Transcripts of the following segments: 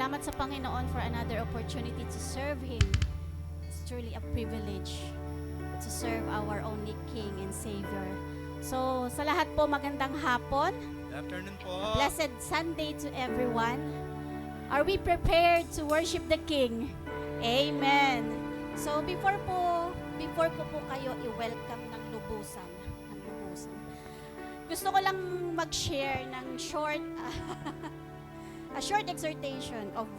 Salamat sa Panginoon for another opportunity to serve Him. It's truly a privilege to serve our only King and Savior. So, sa lahat po, magandang hapon. Good afternoon po. Blessed Sunday to everyone. Are we prepared to worship the King? Amen. So, before ko po kayo i-welcome ng lubusan. Gusto ko lang mag-share ng a short exhortation of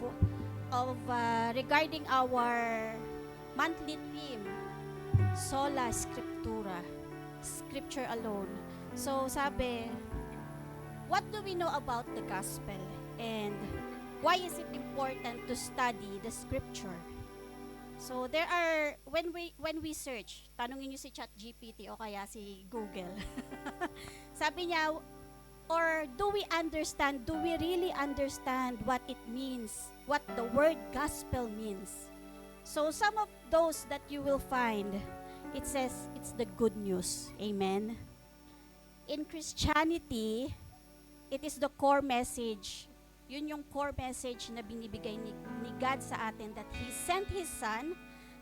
regarding our monthly theme, Sola Scriptura, Scripture alone. So, sabi, what do we know about the gospel and why is it important to study the scripture? So there are, when we search, tanungin niyo si ChatGPT o kaya si Google. Sabi niya, or do we really understand what it means, what the word gospel means? So some of those that you will find, it says it's the good news. Amen. In Christianity, it is the core message. Yun yung core message na binibigay ni God sa atin, that He sent His Son,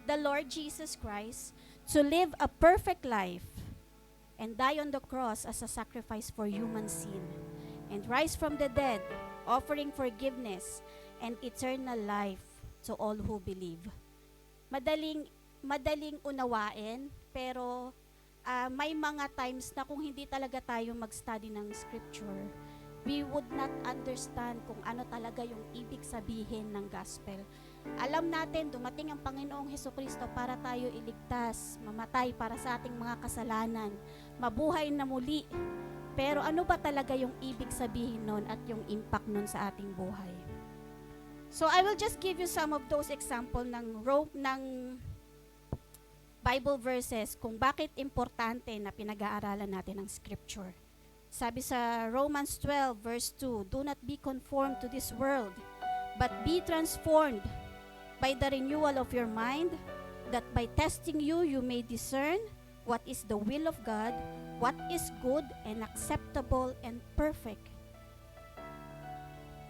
the Lord Jesus Christ, to live a perfect life and die on the cross as a sacrifice for human sin, and rise from the dead, offering forgiveness and eternal life to all who believe. Madaling unawain, pero may mga times na kung hindi talaga tayo mag-study ng scripture, we would not understand kung ano talaga yung ibig sabihin ng gospel. Alam natin, dumating ang Panginoong Hesukristo para tayo iligtas, mamatay para sa ating mga kasalanan, mabuhay na muli. Pero ano ba talaga yung ibig sabihin nun at yung impact nun sa ating buhay? So I will just give you some of those example ng Bible verses kung bakit importante na pinag-aaralan natin ang scripture. Sabi sa Romans 12 verse 2, do not be conformed to this world, but be transformed by the renewal of your mind, that by testing you may discern what is the will of God, what is good and acceptable and perfect.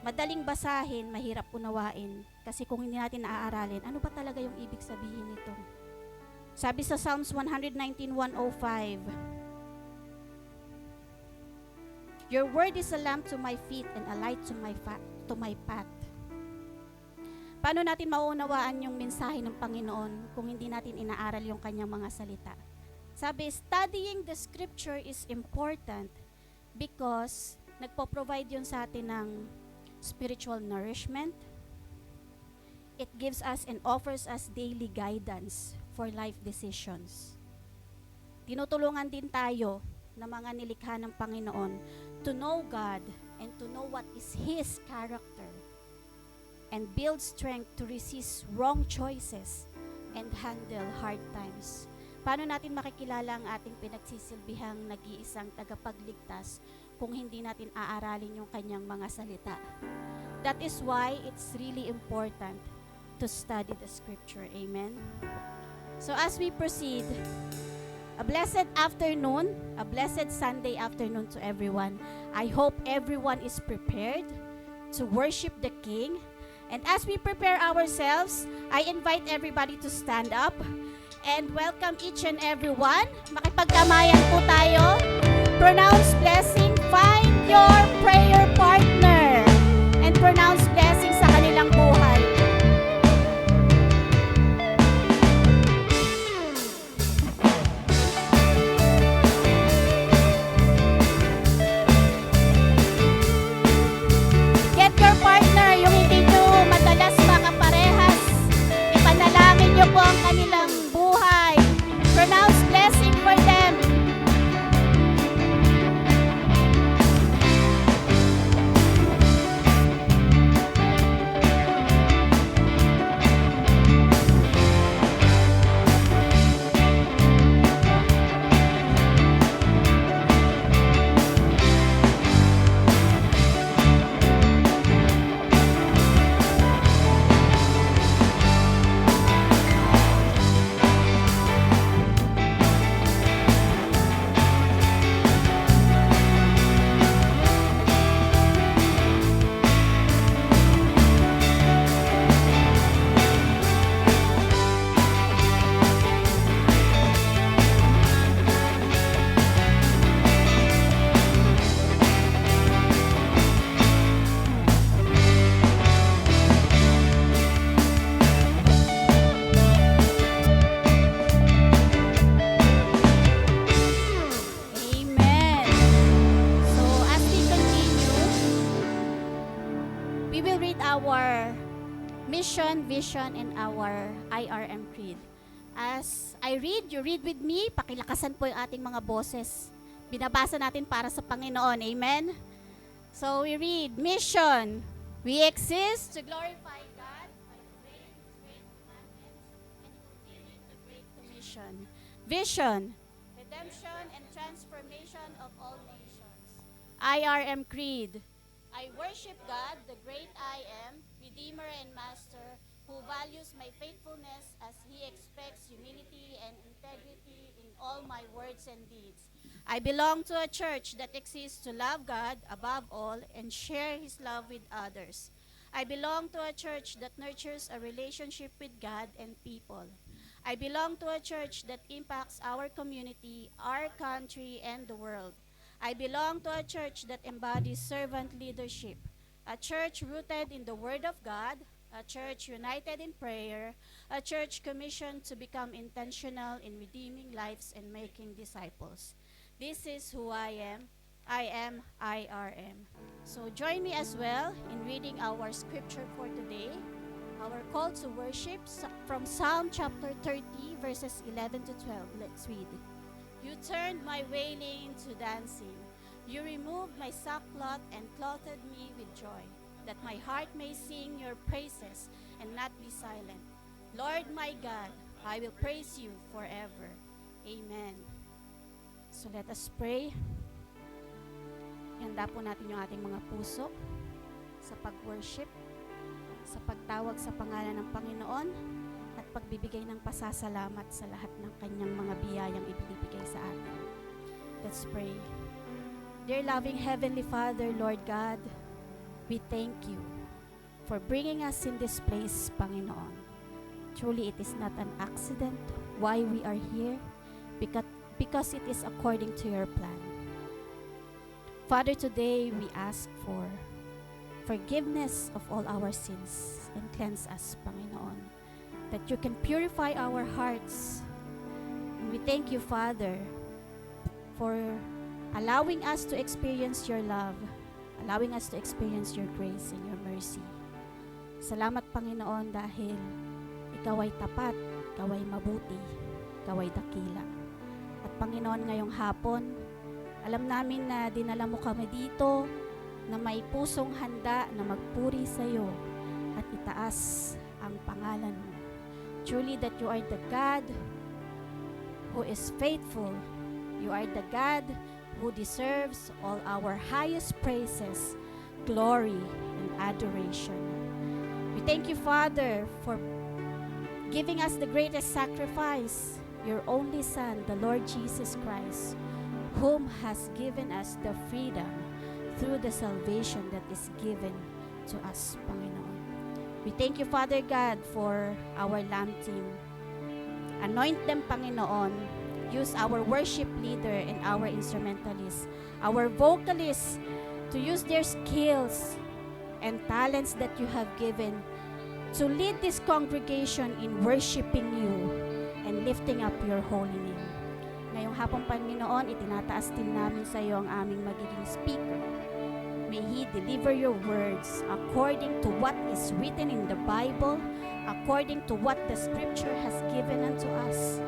Madaling basahin, mahirap unawain, kasi kung hindi natin naaaralin, ano ba talaga yung ibig sabihin nito? Sabi sa Psalms 119:105, your word is a lamp to my feet and a light to my path. Paano natin mauunawaan yung mensahe ng Panginoon kung hindi natin inaaral yung kanyang mga salita? Sabi, studying the scripture is important because nagpo-provide yun sa atin ng spiritual nourishment. It gives us and offers us daily guidance for life decisions. Tinutulungan din tayo na mga nilikha ng Panginoon to know God and to know what is His character, and build strength to resist wrong choices and handle hard times. Paano natin makikilala ang ating pinagsisilbihang nag-iisang tagapagligtas kung hindi natin aaralin yung kanyang mga salita? That is why it's really important to study the scripture. Amen? So as we proceed, a blessed afternoon, a blessed Sunday afternoon to everyone. I hope everyone is prepared to worship the King. And as we prepare ourselves, I invite everybody to stand up and welcome each and everyone. Makipagkamayan po tayo. Pronounce blessing. Find your prayer partner and pronounce blessing sa kanilang buhay. Po ang kanilang buhay. Pronounce blessing for them. mission, vision, and our IRM Creed. As I read, you read with me, pakilakasan po yung ating mga boses. Binabasa natin para sa Panginoon. Amen? So we read, mission. We exist to glorify God by obeying His great commandments and fulfilling the great commission. Vision, redemption and transformation of all nations. IRM Creed. I worship God, the great I am, Redeemer and Master, who values my faithfulness as He expects humility and integrity in all my words and deeds. I belong to a church that exists to love God above all and share His love with others. I belong to a church that nurtures a relationship with God and people. I belong to a church that impacts our community, our country, and the world. I belong to a church that embodies servant leadership, a church rooted in the Word of God, a church united in prayer, a church commissioned to become intentional in redeeming lives and making disciples. This is who I am. I am IRM. So join me as well in reading our scripture for today, our call to worship from Psalm chapter 30, verses 11 to 12. Let's read. You turned my wailing into dancing. You removed my sackcloth and clothed me with joy, that my heart may sing your praises and not be silent. Lord my God, I will praise you forever. Amen. So let us pray. Ihanda po natin yung ating mga puso sa pag-worship, sa pagtawag sa pangalan ng Panginoon, at pagbibigay ng pasasalamat sa lahat ng kanyang mga biyayang ibinibigay sa atin. Let's pray. Dear loving Heavenly Father, Lord God, we thank you for bringing us in this place, Panginoon. Truly, it is not an accident why we are here, because it is according to your plan. Father, today we ask for forgiveness of all our sins and cleanse us, Panginoon, that you can purify our hearts. And we thank you, Father, for allowing us to experience your love, allowing us to experience your grace and your mercy. Salamat, Panginoon, dahil ikaw ay tapat, ikaw ay mabuti, ikaw ay dakila. At Panginoon, ngayong hapon, alam namin na dinala mo kami dito na may pusong handa na magpuri sa iyo at itaas ang pangalan mo. Truly that you are the God who is faithful. You are the God who deserves all our highest praises, glory, and adoration. We thank you, Father, for giving us the greatest sacrifice, your only Son, the Lord Jesus Christ, whom has given us the freedom through the salvation that is given to us, Panginoon. We thank you, Father God, for our lamb team. Anoint them, Panginoon. Use our worship leader and our instrumentalists, our vocalists, to use their skills and talents that you have given to lead this congregation in worshiping you and lifting up your holy name. Ngayong hapon, Panginoon, itinataas din namin sa iyo ang aming magiging speaker. May he deliver your words according to what is written in the Bible, according to what the Scripture has given unto us.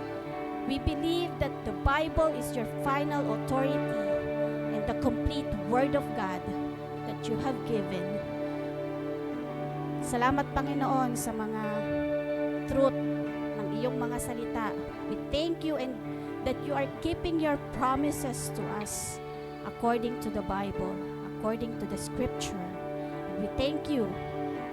We believe that the Bible is your final authority and the complete Word of God that you have given. Salamat, Panginoon, sa mga truth ng iyong mga salita. We thank you and that you are keeping your promises to us according to the Bible, according to the Scripture. And we thank you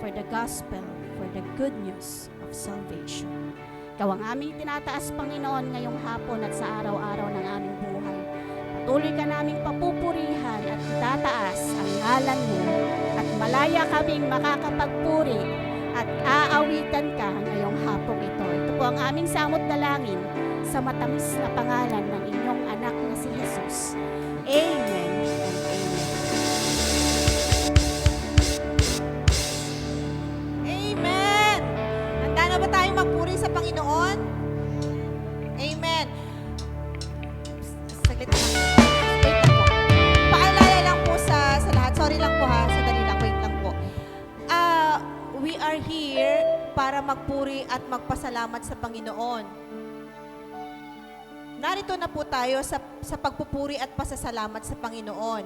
for the gospel, for the good news of salvation. Ikaw ang aming tinataas, Panginoon, ngayong hapon at sa araw-araw ng aming buhay. Patuloy ka naming papupurihan at itataas ang ngalan mo at malaya kaming makakapagpuri at aawitan ka ngayong hapong ito. Ito po ang aming samot dalangin sa matamis na pangalan ng inyong anak na si Jesus. Amen and amen. Amen! Handa na ba tayong magpuri sa Panginoon? Amen. Saglit lang. Wait lang po. Paalala lang po sa lahat. Sorry lang po ha. Sandali lang. Wait lang po. We are here para magpuri at magpasalamat sa Panginoon. Narito na po tayo sa pagpupuri at pasasalamat sa Panginoon.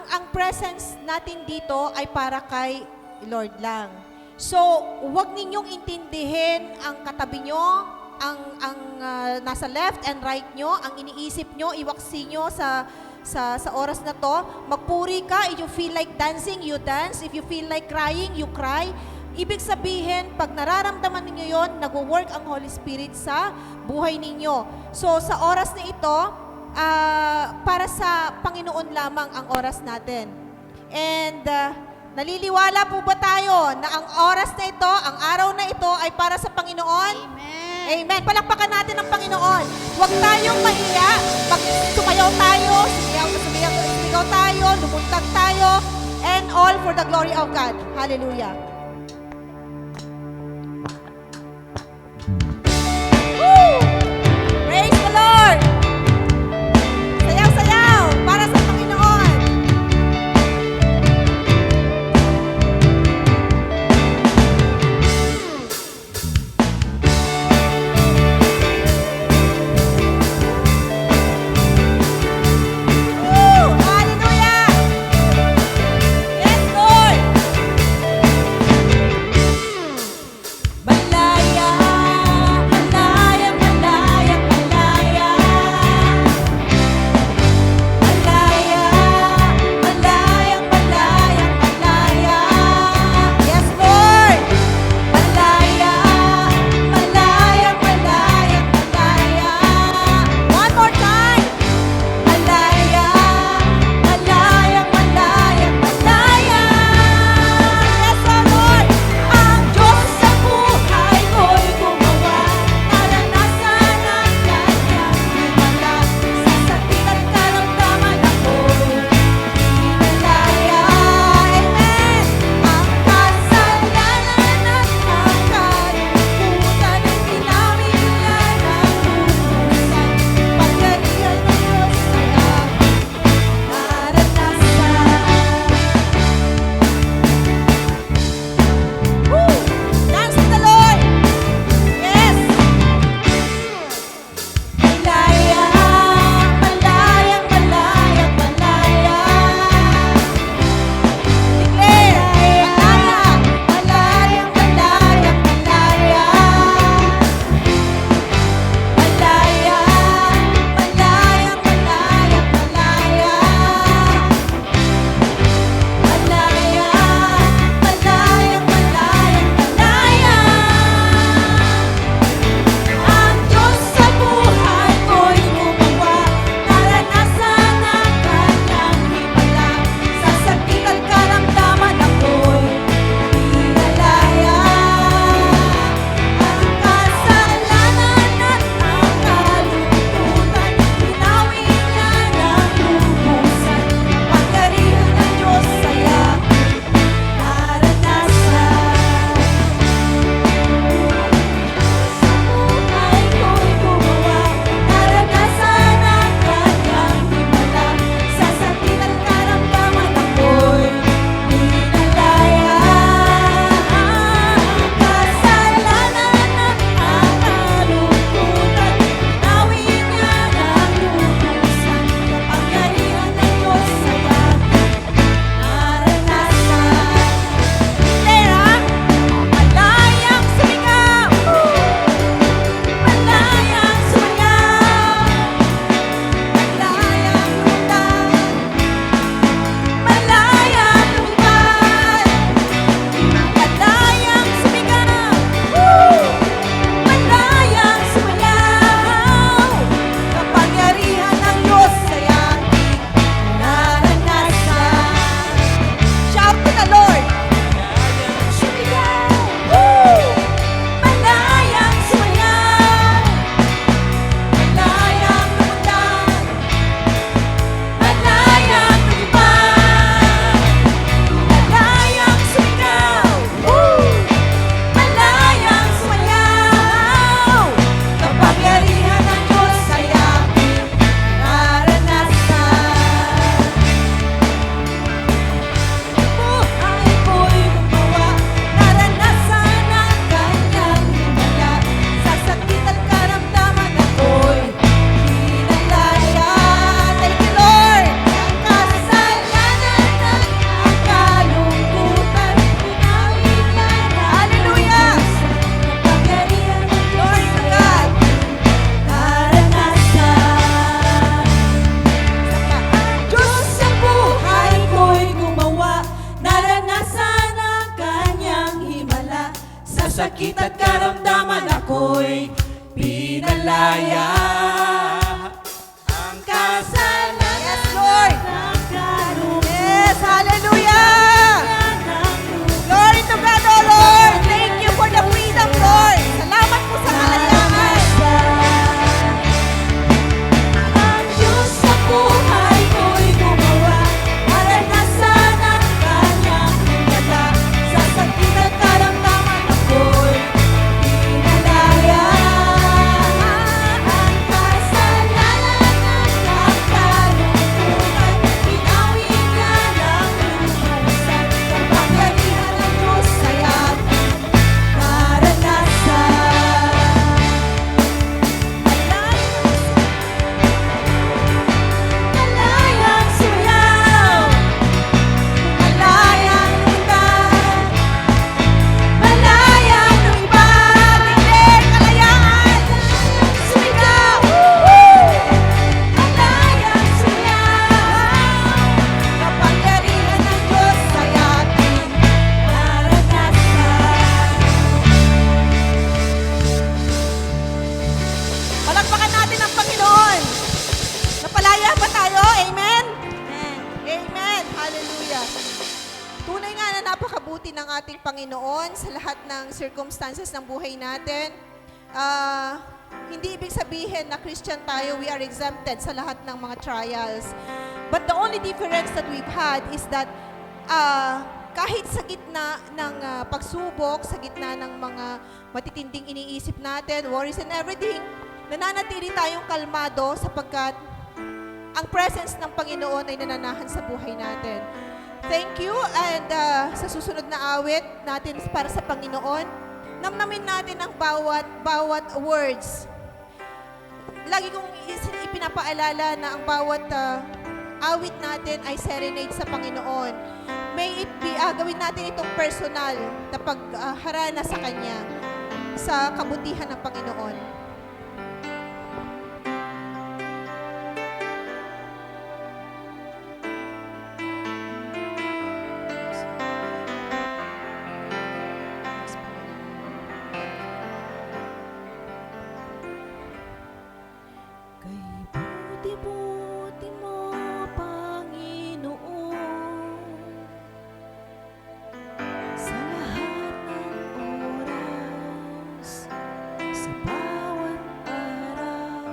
Ang presence natin dito ay para kay Lord lang. So, huwag ninyong intindihin ang katabi nyo, ang nasa left and right nyo, ang iniisip nyo, iwaksi nyo sa oras na to. Magpuri ka. If you feel like dancing, you dance. If you feel like crying, you cry. Ibig sabihin, pag nararamdaman ninyo yon, nag-work ang Holy Spirit sa buhay ninyo. So, sa oras na ito, para sa Panginoon lamang ang oras natin. And naliliwala po ba tayo na ang oras na ito, ang araw na ito ay para sa Panginoon? Amen. Amen. Palakpakan natin ang Panginoon. Huwag tayong mahiya. Sumayaw tayo, sumigaw tayo, lumuntag tayo, and all for the glory of God. Hallelujah. Woo! Praise the Lord! Sayaw-sayaw para sa Panginoon. Woo! Hallelujah! Yes, Lord! sakit at karamdaman ako'y pinalaya. Ang kasalanan Yes, Lord. Yes, hallelujah. Glory to God, O Lord. Thank you for the freedom, Lord. Salamat po sa kalayaan. ang Diyos sa buhay ko'y gumawa. Maranasan ang kanyang hingala. Sa sakit at karamdaman ako'y pinalaya. Ang kasalanan at kalungkutan, pinawi niya ng lubusan. Kapangyarihan ng Diyos ay aking naranasan. Malayang suyaw, malayang lutan, malayang lumipad, Hindi, kalayaan. sumigaw. Malayang suyaw, Kapangyarihan ng Diyos ay aking naranasan. Palakpakan natin ang Panginoon. Napalaya ba tayo? Amen? Amen. Hallelujah. Tunay nga na napakabuti ng ating Panginoon sa lahat ng circumstances ng buhay natin. Hindi ibig sabihin na Christian tayo, we are exempted sa lahat ng mga trials. But the only difference that we've had is that kahit sa gitna ng pagsubok, sa gitna ng mga matitinding iniisip natin, worries and everything, nananatili tayong kalmado sapagkat ang presence ng Panginoon ay nananahan sa buhay natin. Thank you, and sa susunod na awit natin para sa Panginoon, namnamin natin ang bawat words. Lagi kong ipinapaalala na ang bawat awit natin ay serenade sa Panginoon. May it be, gawin natin itong personal na pagharana sa Kanya, sa kabutihan ng Panginoon. Kay buti-buti mo, Panginoon, sa lahat ng oras, sa bawat araw,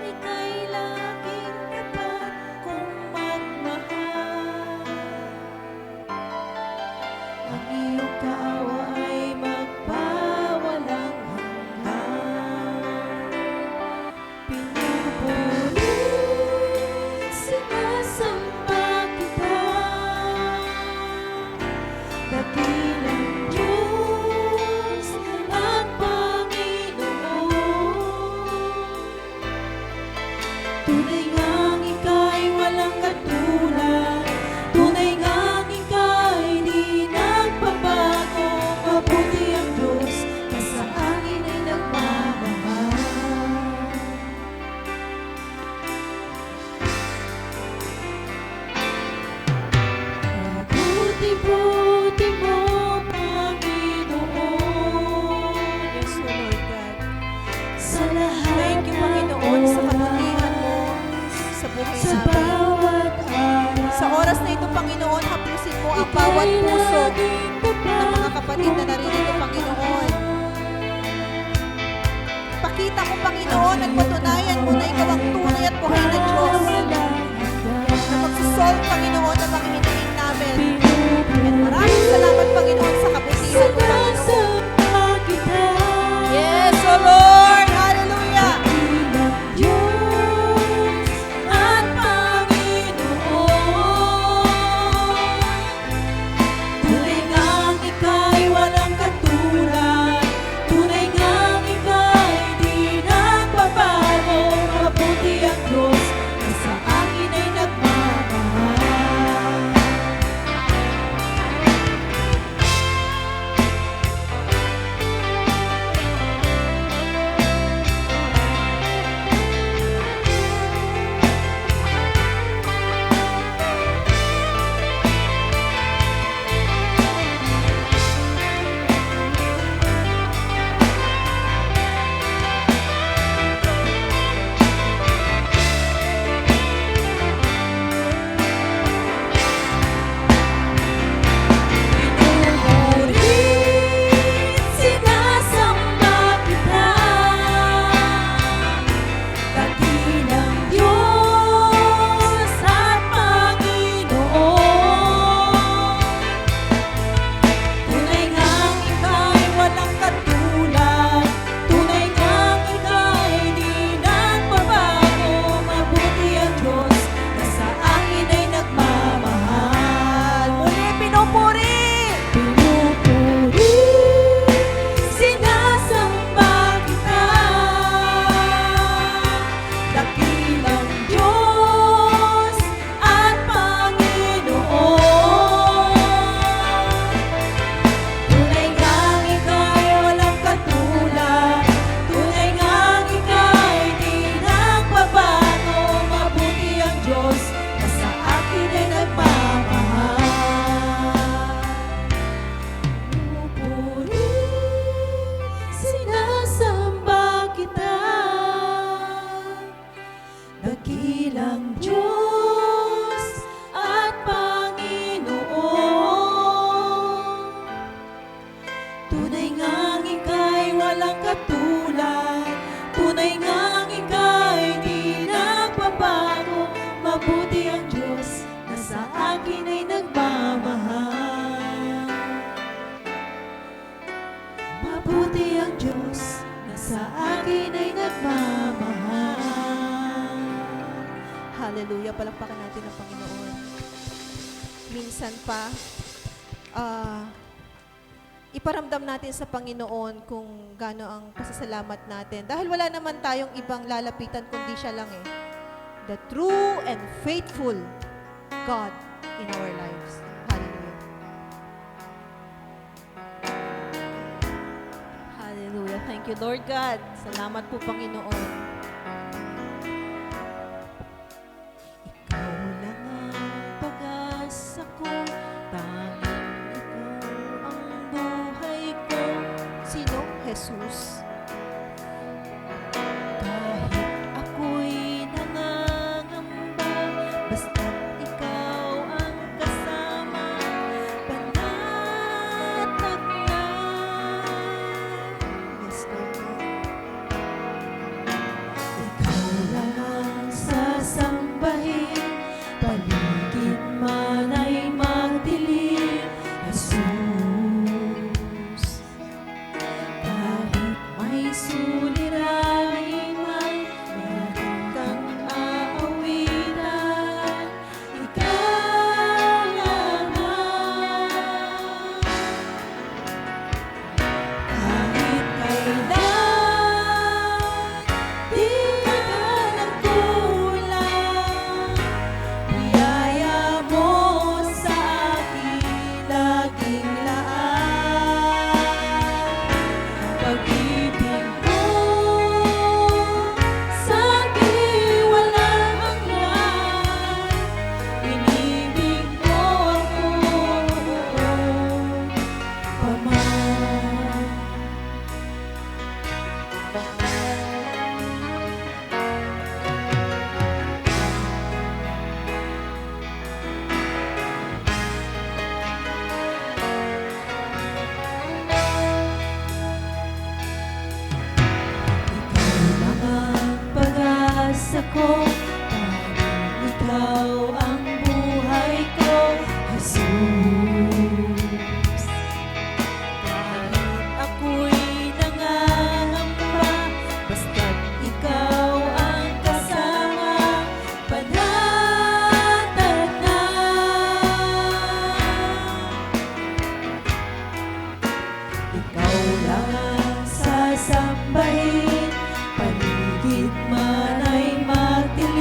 ika'y laging tapat kong magmahal. Ang iyong kaawa ay magpawalang hanggan. Pinupulit, sinasamba kita. Dakilang Diyos at Panginoon. Tunay ngang ika'y walang katulad. Tunay ngang ika'y di nagbabago. Mabuti ang Diyos na sa akin ay nagmamahal. Buti-buti mo, Panginoon. Yes, Lord God. Sa lahat Thank you, Panginoon, sa kabutihan mo sa buhay sa namin. bawat araw. Sa oras na ito, Panginoon, haplusin mo ang bawat puso ng mga kapatid na naririto, Panginoon. Pakita mo, Panginoon, at patunayan mo na ikaw ang tunay at buhay na Diyos na magsusolve, Panginoon, ng mga hinihiling namin. And maraming salamat, Panginoon, sa kabutihan mo, Panginoon. Yes, O Lord! Hallelujah! Diyos at Panginoon. Tunay ngang ika'y walang katulad. Tunay ngang ika'y di nagbabago. Mabuti ang Diyos na sa akin ay nagmamahal. ang Diyos at Panginoon. Tunay ngang ika'y walang katulad, tunay ngang ika'y di nagbabago. Mabuti ang Diyos na sa akin ay nagmamahal. Mabuti ang Diyos na sa akin ay nagmamahal. Hallelujah. Palakpakan natin ang Panginoon. Minsan pa, iparamdam natin sa Panginoon kung gaano ang pasasalamat natin. Dahil wala naman tayong ibang lalapitan kundi siya lang eh. The true and faithful God in our lives. Hallelujah. Hallelujah. Thank you, Lord God. Salamat po, Panginoon. Ikaw lang ang pag-asa ko, tanging ikaw ang buhay ko. Sino? Jesus. Kahit ako'y nangangamba, basta't ikaw ang kasama, panatag na. Yes, Lord. Ikaw lang ang sasambahin, paligid man ay magdilim, Jesus. Kahit may suliranin man, meron kang aawitan, ikaw lamang. Kahit kailan, di ka nagkulang, biyaya mo sa akin laging laan. Pag-ibig mo sa akin walang hanggan, inibig mo ako paman. Ikaw lang ang pag-asa ko, tanging ikaw ang buhay ko, Jesus. Kahit ako'y nangangamba, basta't ikaw ang kasama, panatag na. Ikaw lang ang sasambahin, paligid man ay magdilim,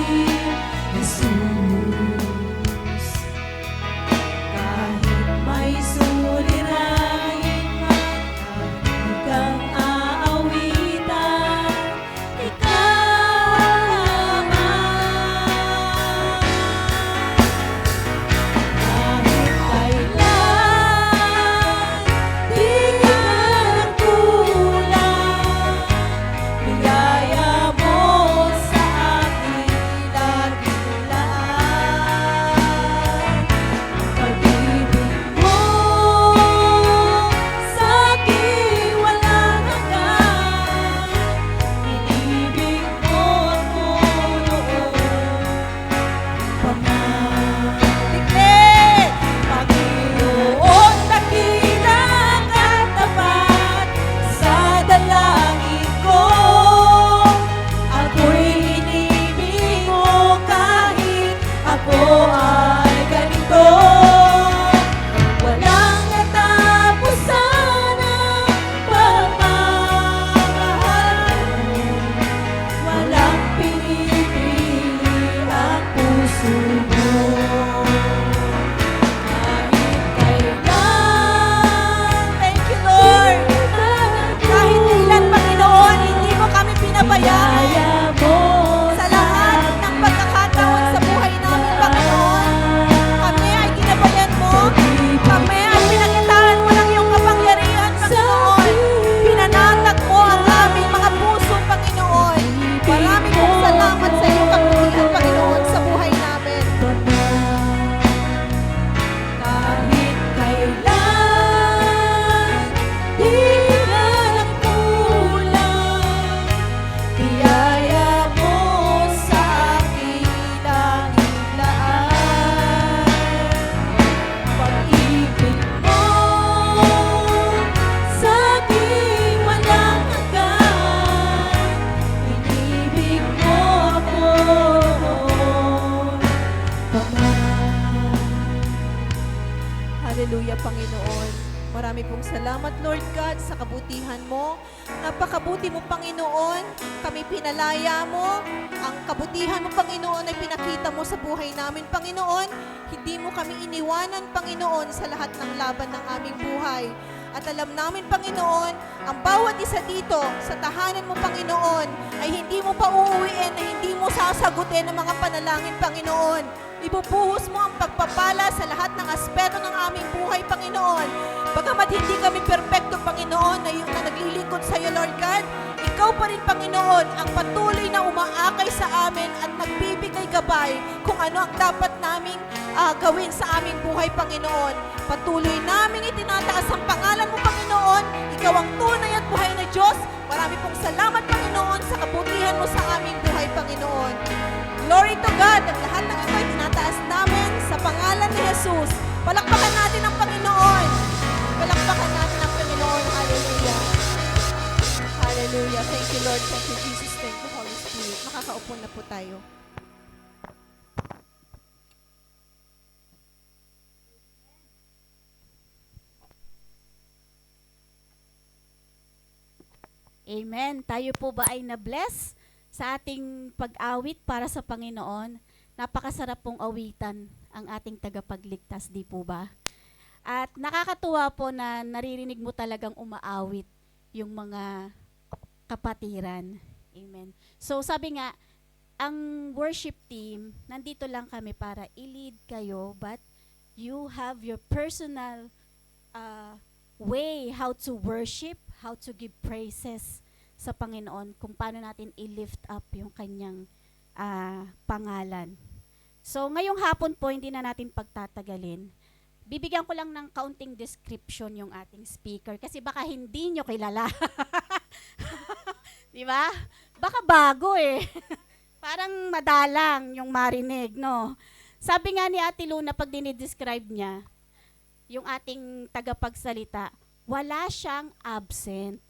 Hallelujah, Panginoon. Marami pong salamat, Lord God, sa kabutihan mo. Napakabuti mo, Panginoon. Kami pinalaya mo. Ang kabutihan mo, Panginoon, ay pinakita mo sa buhay namin, Panginoon. Hindi mo kami iniwanan, Panginoon, sa lahat ng laban ng aming buhay. At alam namin, Panginoon, ang bawat isa dito sa tahanan mo, Panginoon, ay hindi mo pa uuwiin na hindi mo sasagutin ang mga panalangin, Panginoon. Ibubuhos mo ang pagpapala sa lahat ng aspeto ng aming buhay, Panginoon. Bagamat hindi kami perpekto, Panginoon, na naglilingkod sa iyo, Lord God, ikaw pa rin, Panginoon, ang patuloy na umaakay sa amin at nagbibigay gabay kung ano ang dapat naming gawin sa aming buhay, Panginoon. Patuloy naming itinataas ang pangalan mo, Panginoon. Ikaw ang tunay at buhay na Diyos. Marami pong salamat, Panginoon, sa kabutihan mo sa aming buhay, Panginoon. Glory to God! At lahat ng ito ay tinataas namin sa pangalan ni Jesus. Palakpakan natin ang Panginoon. Palakpakan natin ang Panginoon. Hallelujah. Hallelujah. Thank you, Lord. Thank you, Jesus. Thank you, Holy Spirit. Makakaupo na po tayo. Amen. Tayo po ba ay na-bless sa ating pag-awit para sa Panginoon? Napakasarap pong awitan ang ating tagapagligtas, di po ba? At nakakatuwa po na naririnig mo talagang umaawit yung mga kapatiran. Amen. So sabi nga, ang worship team, nandito lang kami para i-lead kayo, but you have your personal way how to worship, how to give praises sa Panginoon, kung paano natin i-lift up yung kanyang pangalan. So ngayong hapon po, hindi na natin pagtatagalin. Bibigyan ko lang ng kaunting description yung ating speaker kasi baka hindi nyo kilala. Di ba? Baka bago eh. Parang madalang yung marinig, no? Sabi nga ni Ate Luna, pag dinidescribe niya, yung ating tagapagsalita, wala siyang absent.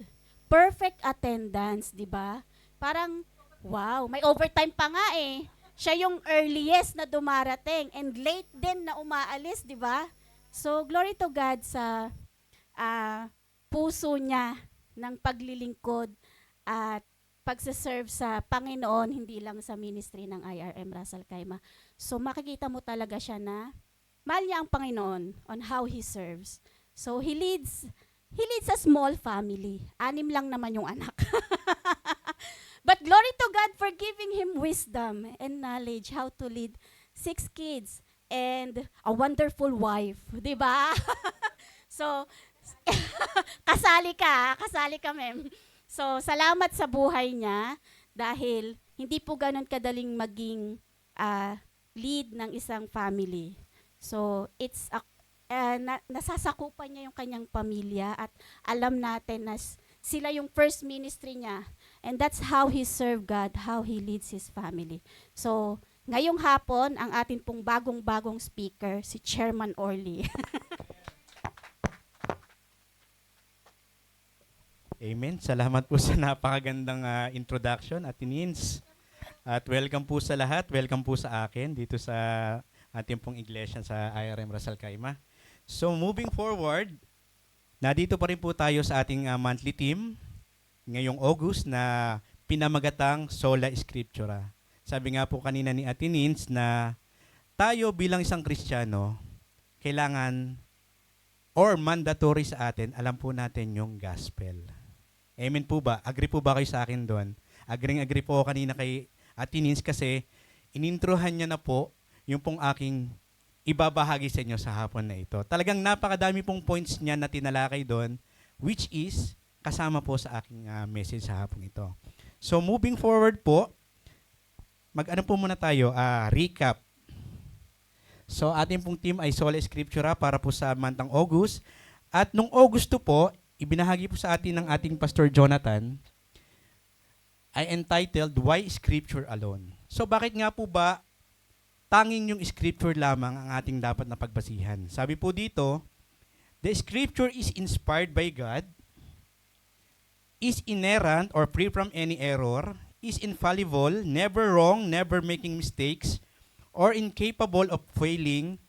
Perfect attendance, di ba? Parang, wow, may overtime pa nga eh. Siya yung earliest na dumarating and late din na umaalis, di ba? So, glory to God sa puso niya ng paglilingkod at pagsaserve sa Panginoon, hindi lang sa ministry ng IRM Ras Al Khaimah. So, makikita mo talaga siya na mahal niya ang Panginoon on how He serves. So, He leads a small family. 6 lang naman yung anak. But glory to God for giving him wisdom and knowledge how to lead 6 kids and a wonderful wife. Diba? So, kasali ka, ma'am. So, salamat sa buhay niya dahil hindi po ganun kadaling maging lead ng isang family. So, it's nasasakupan niya yung kanyang pamilya at alam natin na sila yung first ministry niya. And that's how he served God, how he leads his family. So, ngayong hapon, ang atin pong bagong-bagong speaker, si Chairman Orly. Amen. Salamat po sa napakagandang introduction, Ate Nins. At welcome po sa lahat. Welcome po sa akin dito sa ating pong iglesia sa IRM Ras Al Khaimah. So moving forward, nandito pa rin po tayo sa ating monthly team ngayong August na pinamagatang Sola Scriptura. Sabi nga po kanina ni Ate Nins na tayo bilang isang Kristiyano, kailangan or mandatory sa atin, alam po natin yung gospel. Amen po ba? Agree po ba kayo sa akin doon? Agree po ako kanina kay Ate Nins kasi inintrohan niya na po yung pong aking ibabahagi sa inyo sa hapon na ito. Talagang napakadami pong points niya na tinalakay doon, which is kasama po sa aking message sa hapon ito. So moving forward po, mag-ano po muna tayo, recap. So ating pong team ay Sola Scriptura para po sa mantang August. At nung August 2 po, ibinahagi po sa atin ng ating Pastor Jonathan, ay entitled, Why Scripture Alone? So bakit nga po ba tanging yung Scripture lamang ang ating dapat na pagbasihan? Sabi po dito, the Scripture is inspired by God, is inerrant or free from any error, is infallible, never wrong, never making mistakes, or incapable of failing,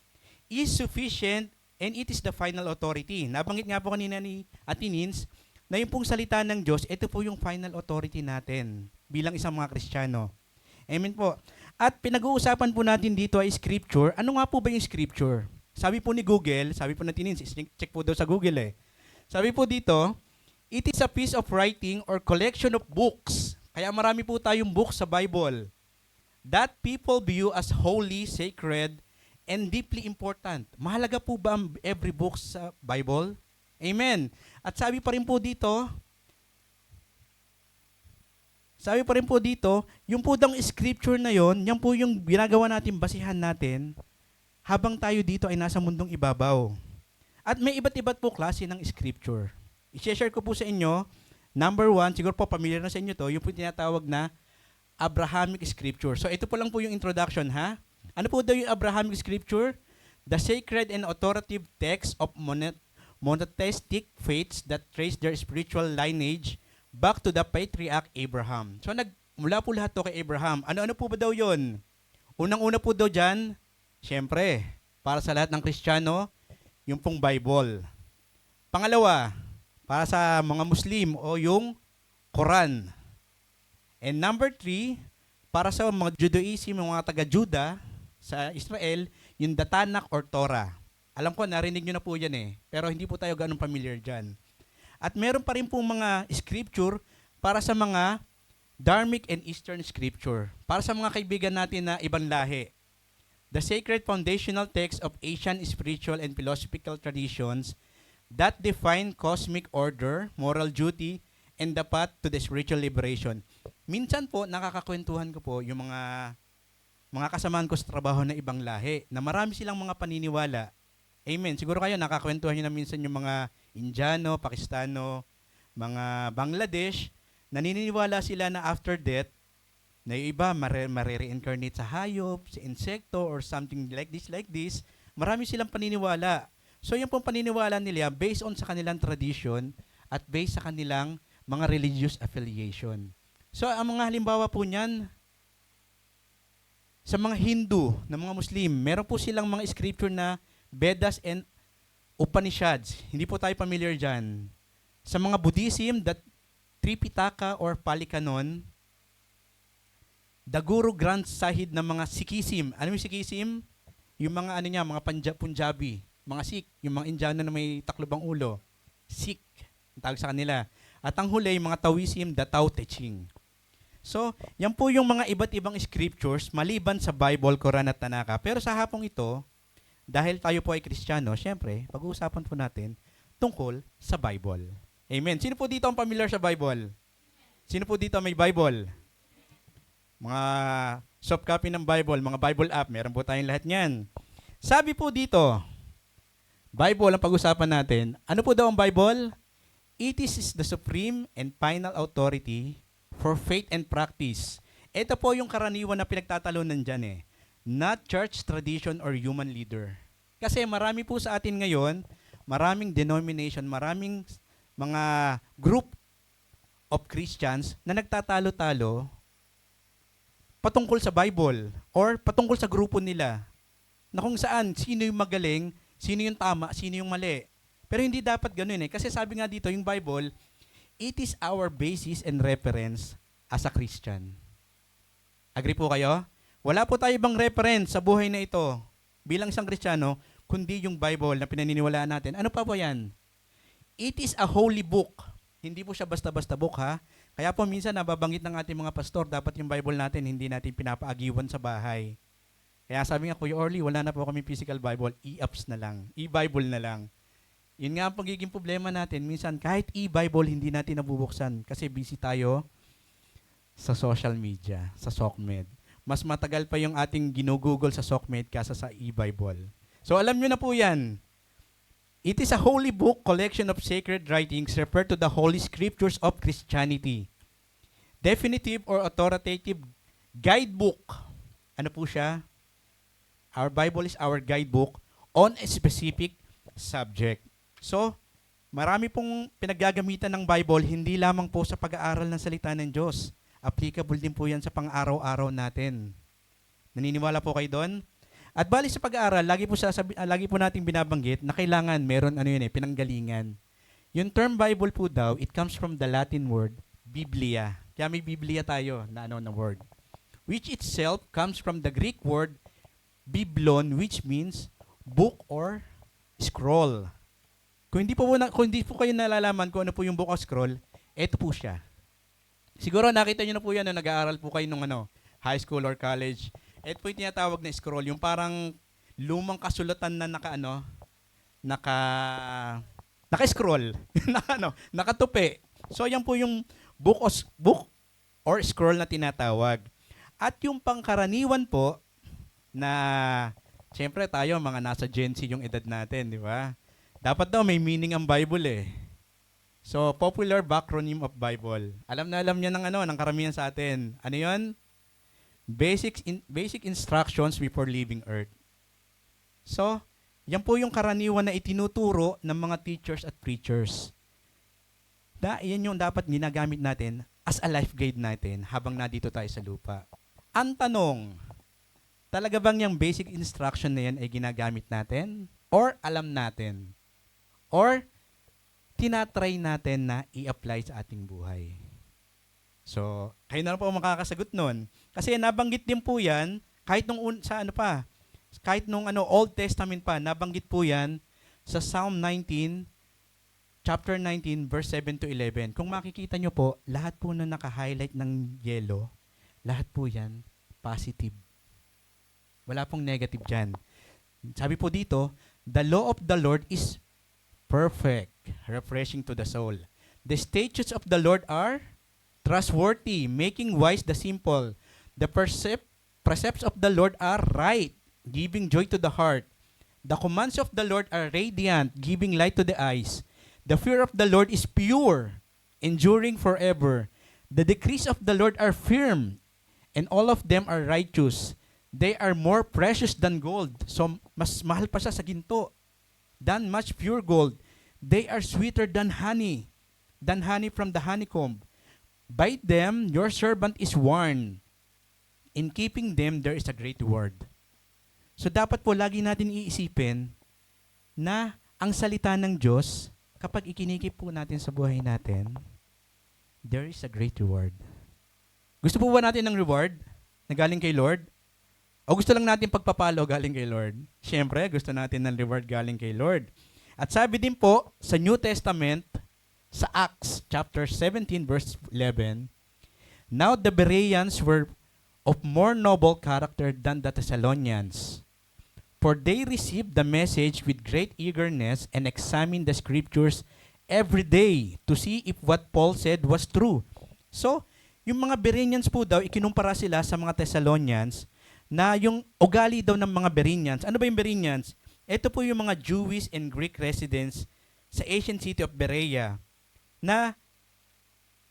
is sufficient and it is the final authority. Nabanggit nga po kanina ni Atinins na yung pong salita ng Diyos, ito po yung final authority natin bilang isang mga Kristiyano. Amen po. At pinag-uusapan po natin dito ay scripture. Ano nga po ba yung scripture? Sabi po ni Google, sabi po ng Atinins, check po daw sa Google eh. Sabi po dito, it is a piece of writing or collection of books. Kaya marami po tayong books sa Bible that people view as holy, sacred, and deeply important. Mahalaga po ba ang every book sa Bible? Amen. At sabi pa rin po dito, yung po daw scripture na yon, yan po yung ginagawa natin, basihan natin, habang tayo dito ay nasa mundong ibabaw. At may iba't iba't po klase ng scripture. I-share ko po sa inyo, number 1, siguro po familiar na sa inyo to, yung po tinatawag na Abrahamic scripture. So ito po lang po yung introduction, ha? Ano po daw yung Abrahamic scripture? The sacred and authoritative text of monotheistic faiths that trace their spiritual lineage back to the patriarch Abraham. So mula po lahat to kay Abraham. Ano-ano po ba daw yun? Unang-una po daw dyan, syempre, para sa lahat ng Kristiyano, yung pong Bible. Pangalawa, para sa mga Muslim o yung Quran. And number 3, para sa mga Judaism, mga taga-Juda sa Israel, yung the Tanakh or Torah. Alam ko, narinig nyo na po yan eh. Pero hindi po tayo ganun familiar dyan. At meron pa rin po mga scripture para sa mga Dharmic and Eastern scripture. Para sa mga kaibigan natin na ibang lahi. The sacred foundational text of Asian spiritual and philosophical traditions that define cosmic order, moral duty, and the path to the spiritual liberation. Minsan po, nakakakwentuhan ko po yung mga kasamahan ko sa trabaho na ibang lahi, na marami silang mga paniniwala. Amen. Siguro kayo nakakwentuhan nyo na minsan yung mga Indiano, Pakistano, mga Bangladesh, naniniwala sila na after death, na yung iba marere-reincarnate sa hayop, sa insekto, or something like this. Marami silang paniniwala. So yung pong paniniwala nila, based on sa kanilang tradition, at based sa kanilang mga religious affiliation. So ang mga halimbawa po niyan, sa mga Hindu, na mga Muslim, meron po silang mga scripture na Vedas and Upanishads. Hindi po tayo familiar dyan. Sa mga Buddhism, the Tripitaka or Pali Canon, the Guru Granth Sahib ng mga Sikhism. Ano yung Sikhism? Yung mga mga Punjabi, mga Sikh, yung mga Indiano na may taklobang ulo. Sikh, ang tawag sa kanila. At ang huli, yung mga Taoism, the Tao Te Ching. So, yan po yung mga iba't ibang scriptures maliban sa Bible, Quran at Tanaka. Pero sa hapong ito, dahil tayo po ay Kristiyano, syempre, pag-uusapan po natin tungkol sa Bible. Amen. Sino po dito ang familiar sa Bible? Sino po dito may Bible? Mga soft copy ng Bible, mga Bible app, meron po tayong lahat niyan. Sabi po dito, Bible ang pag-usapan natin. Ano po daw ang Bible? It is the supreme and final authority for faith and practice. Ito po yung karaniwan na pinagtatalunan dyan eh. Not church tradition or human leader. Kasi marami po sa atin ngayon, maraming denomination, maraming mga group of Christians na nagtatalo-talo patungkol sa Bible or patungkol sa grupo nila. Na kung saan, sino yung magaling, sino yung tama, sino yung mali. Pero hindi dapat ganun eh. Kasi sabi nga dito, yung Bible, it is our basis and reference as a Christian. Agree po kayo? Wala po tayo ibang reference sa buhay na ito bilang isang Kristiyano, kundi yung Bible na pinaniniwalaan natin. Ano pa po yan? It is a holy book. Hindi po siya basta-basta book, ha? Kaya po minsan nababanggit ng ating mga pastor, dapat yung Bible natin hindi natin pinapaagiwan sa bahay. Kaya sabi nga, Kuya Orly, wala na po kami physical Bible, e-apps na lang, e-Bible na lang. Yun nga ang pagiging problema natin. Minsan, kahit e-Bible, hindi natin nabubuksan kasi busy tayo sa social media, sa SOCMED. Mas matagal pa yung ating ginugugol sa SOCMED kasa sa e-Bible. So alam nyo na po yan. It is a holy book, collection of sacred writings referred to the holy scriptures of Christianity. Definitive or authoritative guidebook. Ano po siya? Our Bible is our guidebook on a specific subject. So, marami pong pinaggagamitan ng Bible, hindi lamang po sa pag-aaral ng salita ng Diyos. Applicable din po yan sa pang-araw-araw natin. Naniniwala po kayo doon? At bali sa pag-aaral, lagi po nating binabanggit na kailangan meron pinanggalingan. Yung term Bible po daw, it comes from the Latin word Biblia. Kaya may Biblia tayo na word. Which itself comes from the Greek word biblon, which means book or scroll. Kung hindi po kayo nalalaman kung ano po yung book or scroll, eto po siya. Siguro nakita niyo na po yan na nag-aaral po kayo nung high school or college. Ito po yung tinatawag na scroll, yung parang lumang kasulatan na naka-scroll, nakatupi. So yan po yung book or scroll na tinatawag. At yung pangkaraniwan po na siyempre tayo mga nasa Gen Z yung edad natin, di ba? Dapat daw may meaning ang Bible eh. So popular backronym of Bible. Alam na alam niya ng karamihan sa atin. Ano 'yon? Basic instructions before leaving earth. So, yan po yung karaniwan na itinuturo ng mga teachers at preachers. Yan yung dapat ginagamit natin as a life guide natin habang nandito tayo sa lupa. Ang tanong, talaga bang yung basic instruction na yan ay ginagamit natin? Or alam natin? Or tinatry natin na i-apply sa ating buhay? So, kayo na lang po makakasagot nun. Kasi nabanggit din po yan, kahit nung Old Testament pa, nabanggit po yan sa Psalm 19, chapter 19, verse 7 to 11. Kung makikita nyo po, lahat po na naka-highlight ng yellow, lahat po yan, positive. Wala pong negative dyan. Sabi po dito, the law of the Lord is perfect, refreshing to the soul. The statutes of the Lord are trustworthy, making wise the simple. The precepts of the Lord are right, giving joy to the heart. The commands of the Lord are radiant, giving light to the eyes. The fear of the Lord is pure, enduring forever. The decrees of the Lord are firm, and all of them are righteous. They are more precious than gold. So, mas mahal pa siya sa ginto, than much pure gold. They are sweeter than honey from the honeycomb. By them, your servant is warned. In keeping them, there is a great reward. So dapat po lagi natin iisipin na ang salita ng Diyos, kapag ikinikip po natin sa buhay natin, there is a great reward. Gusto po ba natin ng reward na galing kay Lord? O gusto lang natin pagpapalo galing kay Lord? Siyempre, gusto natin ng reward galing kay Lord. At sabi din po sa New Testament, sa Acts chapter 17 verse 11, now the Bereans were of more noble character than the Thessalonians, for they received the message with great eagerness and examined the scriptures every day to see if what Paul said was true. So, yung mga Bereans po daw, ikinumpara sila sa mga Thessalonians na yung ugali daw ng mga Bereans. Ano ba yung Bereans? Ito po yung mga Jewish and Greek residents sa ancient city of Berea na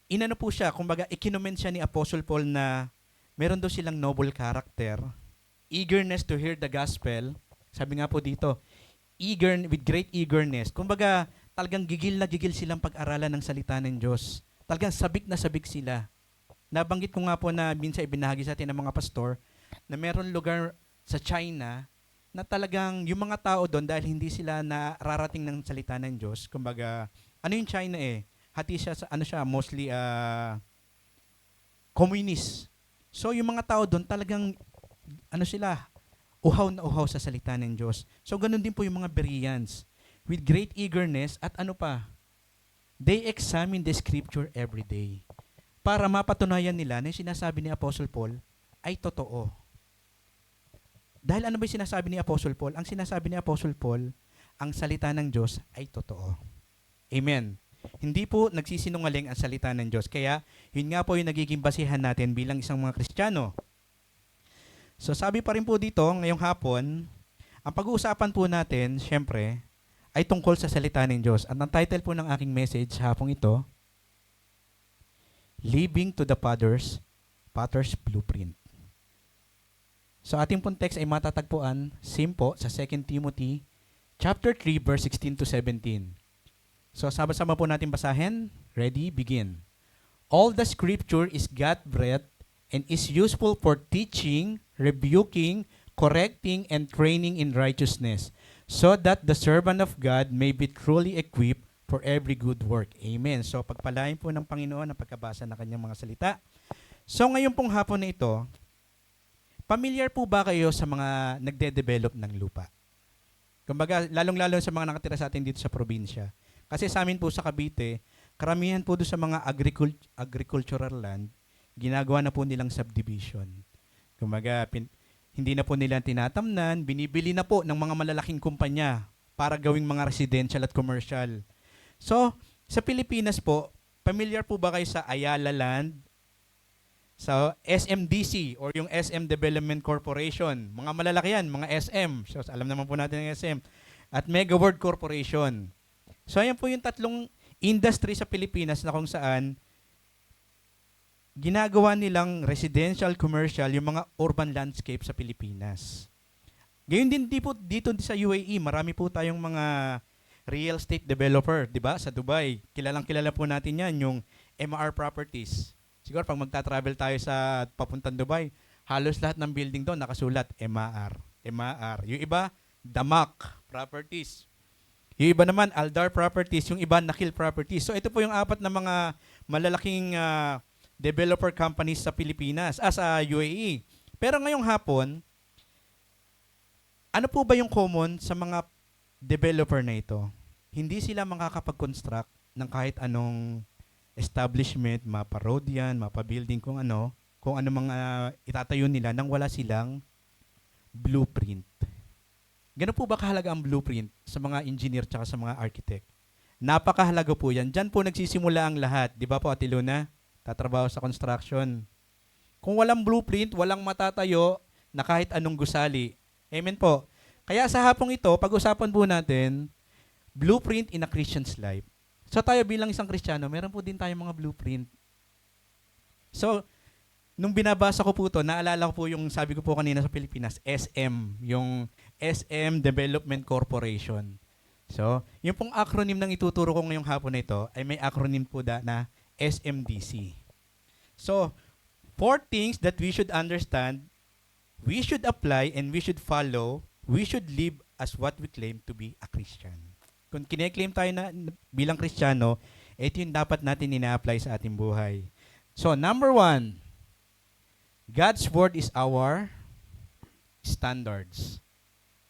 inano po siya, kumbaga ikinomen siya ni Apostle Paul na meron daw silang noble character, eagerness to hear the gospel. Sabi nga po dito, with great eagerness. Kumbaga talagang gigil na gigil silang pag-aralan ng salita ng Diyos. Talagang sabik na sabik sila. Nabanggit ko nga po na minsan ibinahagi sa atin ng mga pastor na meron lugar sa China na talagang yung mga tao doon dahil hindi sila nararating ng salita ng Diyos. Kumbaga, ano yung China eh? Hati siya sa mostly communist. So yung mga tao doon talagang uhaw na uhaw sa salita ng Diyos. So ganun din po yung mga Bereans with great eagerness at they examine the scripture every day para mapatunayan nila na yung sinasabi ni Apostle Paul ay totoo. Dahil ano ba yung sinasabi ni Apostle Paul? Ang sinasabi ni Apostle Paul, ang salita ng Diyos ay totoo. Amen. Hindi po nagsisinungaling ang salita ng Diyos. Kaya, yun nga po yung nagiging basihan natin bilang isang mga Kristiyano. So, sabi pa rin po dito, ngayong hapon, ang pag-uusapan po natin, syempre, ay tungkol sa salita ng Diyos. At ang title po ng aking message hapong ito, Living to the Potter's Blueprint. So, ating pong text ay matatagpuan, simpo, sa 2 Timothy, chapter 3, verse 16 to 17. So, sama-sama po natin basahin. Ready? Begin. All the scripture is God-breathed and is useful for teaching, rebuking, correcting and training in righteousness, so that the servant of God may be truly equipped for every good work. Amen. So pagpalain po ng Panginoon ang pagkabasa ng kanyang mga salita. So ngayon pong hapon na ito, familiar po ba kayo sa mga nagde-develop ng lupa? Kumbaga, lalong-lalo sa mga nakatira sa atin dito sa probinsya. Kasi sa amin po sa Cavite, karamihan po doon sa mga agricultural land, ginagawa na po nilang subdivision. Kumbaga, hindi na po nila tinatamnan, binibili na po ng mga malalaking kumpanya para gawing mga residential at commercial. So, sa Pilipinas po, familiar po ba kayo sa Ayala Land, sa SMDC or yung SM Development Corporation? Mga malalaki yan, mga SM. So, alam naman po natin ng SM. At Mega World Corporation. So, ayan po yung tatlong industry sa Pilipinas na kung saan ginagawa nilang residential, commercial, yung mga urban landscape sa Pilipinas. Gayon din dito sa UAE, marami po tayong mga real estate developer, di ba? Sa Dubai, kilala po natin yan, yung MR Properties. Siguro pag magta-travel tayo sa papuntang Dubai, halos lahat ng building doon nakasulat MR. Yung iba, Damak Properties. Yung iba naman, Aldar Properties. Yung iba, Nakhil Properties. So ito po yung apat na mga malalaking developer companies sa Pilipinas, sa UAE. Pero ngayong hapon, ano po ba yung common sa mga developer na ito? Hindi sila makakapag-construct ng kahit anong establishment, mapa-road yan, mapa-building, kung ano mga itatayo nila nang wala silang blueprint. Ganun po ba kahalaga ang blueprint sa mga engineer tsaka sa mga architect? Napakahalaga po yan. Diyan po nagsisimula ang lahat. Di ba po, Ate Luna? Tatrabaho sa construction. Kung walang blueprint, walang matatayo na kahit anong gusali. Amen po. Kaya sa hapong ito, pag-usapan po natin, blueprint in a Christian's life. So tayo bilang isang Kristiyano, meron po din tayong mga blueprint. So, nung binabasa ko po ito, naalala ko po yung sabi ko po kanina sa Pilipinas, SM, yung SM Development Corporation. So, yung pong acronym ng ituturo ko ngayong hapon na ito, ay may acronym po na SMDC. So, 4 things that we should understand, we should apply, and we should follow, we should live as what we claim to be a Christian. Kung kine-claim tayo na bilang Kristiyano, ito yung dapat natin ina-apply sa ating buhay. So, number 1, God's Word is our standards.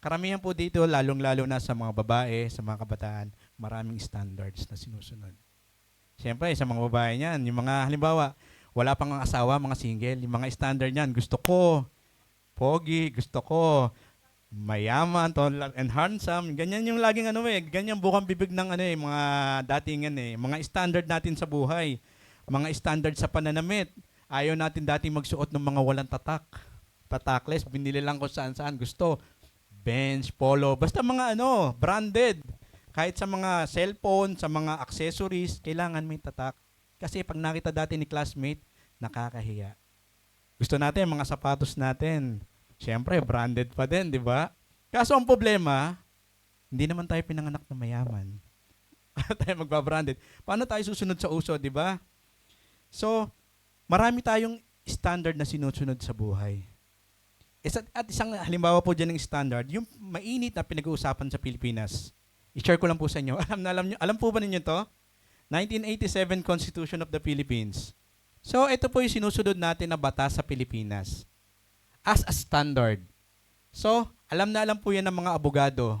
Karamihan po dito, lalong-lalo na sa mga babae, sa mga kabataan, maraming standards na sinusunod. Siyempre, sa mga babae niyan, yung mga, halimbawa, wala pang asawa, mga single, yung mga standard niyan, gusto ko, pogi, gusto ko, mayaman, tall and handsome, ganyan yung laging ganyan bukang bibig ng mga datingan mga standard natin sa buhay, mga standard sa pananamit. Ayaw natin dating magsuot ng mga walang tatakless, binili lang kung saan gusto, Benz, Polo, basta mga branded. Kahit sa mga cellphone, sa mga accessories, kailangan may tatak. Kasi pag nakita dati ni classmate, nakakahiya. Gusto natin mga sapatos natin, siyempre, branded pa din, di ba? Kaso ang problema, hindi naman tayo pinanganak na mayaman. Paano tayo magbabranded? Paano tayo susunod sa uso, di ba? So, marami tayong standard na sinusunod sa buhay. At isang halimbawa po dyan ng standard, yung mainit na pinag-uusapan sa Pilipinas. I-share ko lang po sa inyo. Alam po ba ninyo to? 1987 Constitution of the Philippines. So, ito po yung sinusunod natin na batas sa Pilipinas as a standard. So, alam na alam po yan ng mga abogado.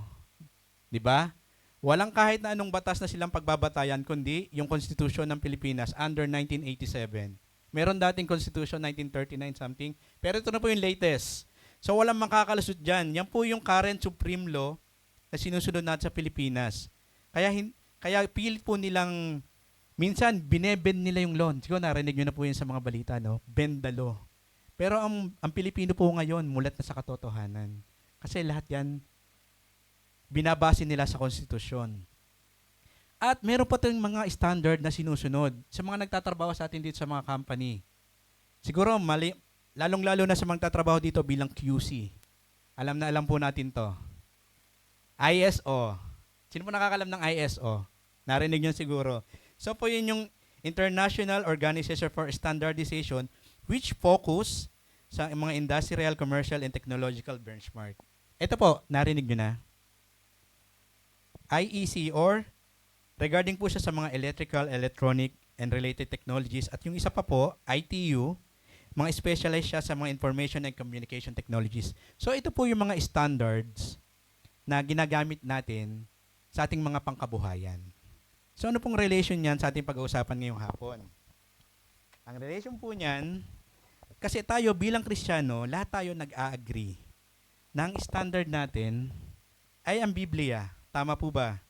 Di ba? Walang kahit na anong batas na silang pagbabatayan, kundi yung Constitution ng Pilipinas under 1987. Meron dating Constitution 1939 something, pero ito na po yung latest. So, walang makakalusot dyan. Yan po yung current Supreme Law na sinusunod natin sa Pilipinas. Kaya pilit po nilang, minsan, binebend nila yung law. Siguro narinig nyo na po yun sa mga balita, no? Bend the law. Pero ang Pilipino po ngayon, mulat na sa katotohanan. Kasi lahat yan, binabase nila sa konstitusyon. At meron pa tayong mga standard na sinusunod sa mga nagtatrabaho sa atin dito sa mga company. Siguro, lalong-lalo na sa mga nagtatrabaho dito bilang QC. Alam na alam po natin to. ISO. Sino po nakakalam ng ISO? Narinig nyo siguro. So po yun yung International Organization for Standardization, which focus sa mga industrial, commercial, and technological benchmark. Ito po, narinig nyo na. IEC or regarding po siya sa mga electrical, electronic, and related technologies. At yung isa pa po, ITU, mga specialized siya sa mga information and communication technologies. So ito po yung mga standards na ginagamit natin sa ating mga pangkabuhayan. So ano pong relation niyan sa ating pag-uusapan ngayong hapon? Ang relation po niyan, kasi tayo bilang Kristiyano, lahat tayo nag-a-agree na ang standard natin ay ang Biblia. Tama po ba?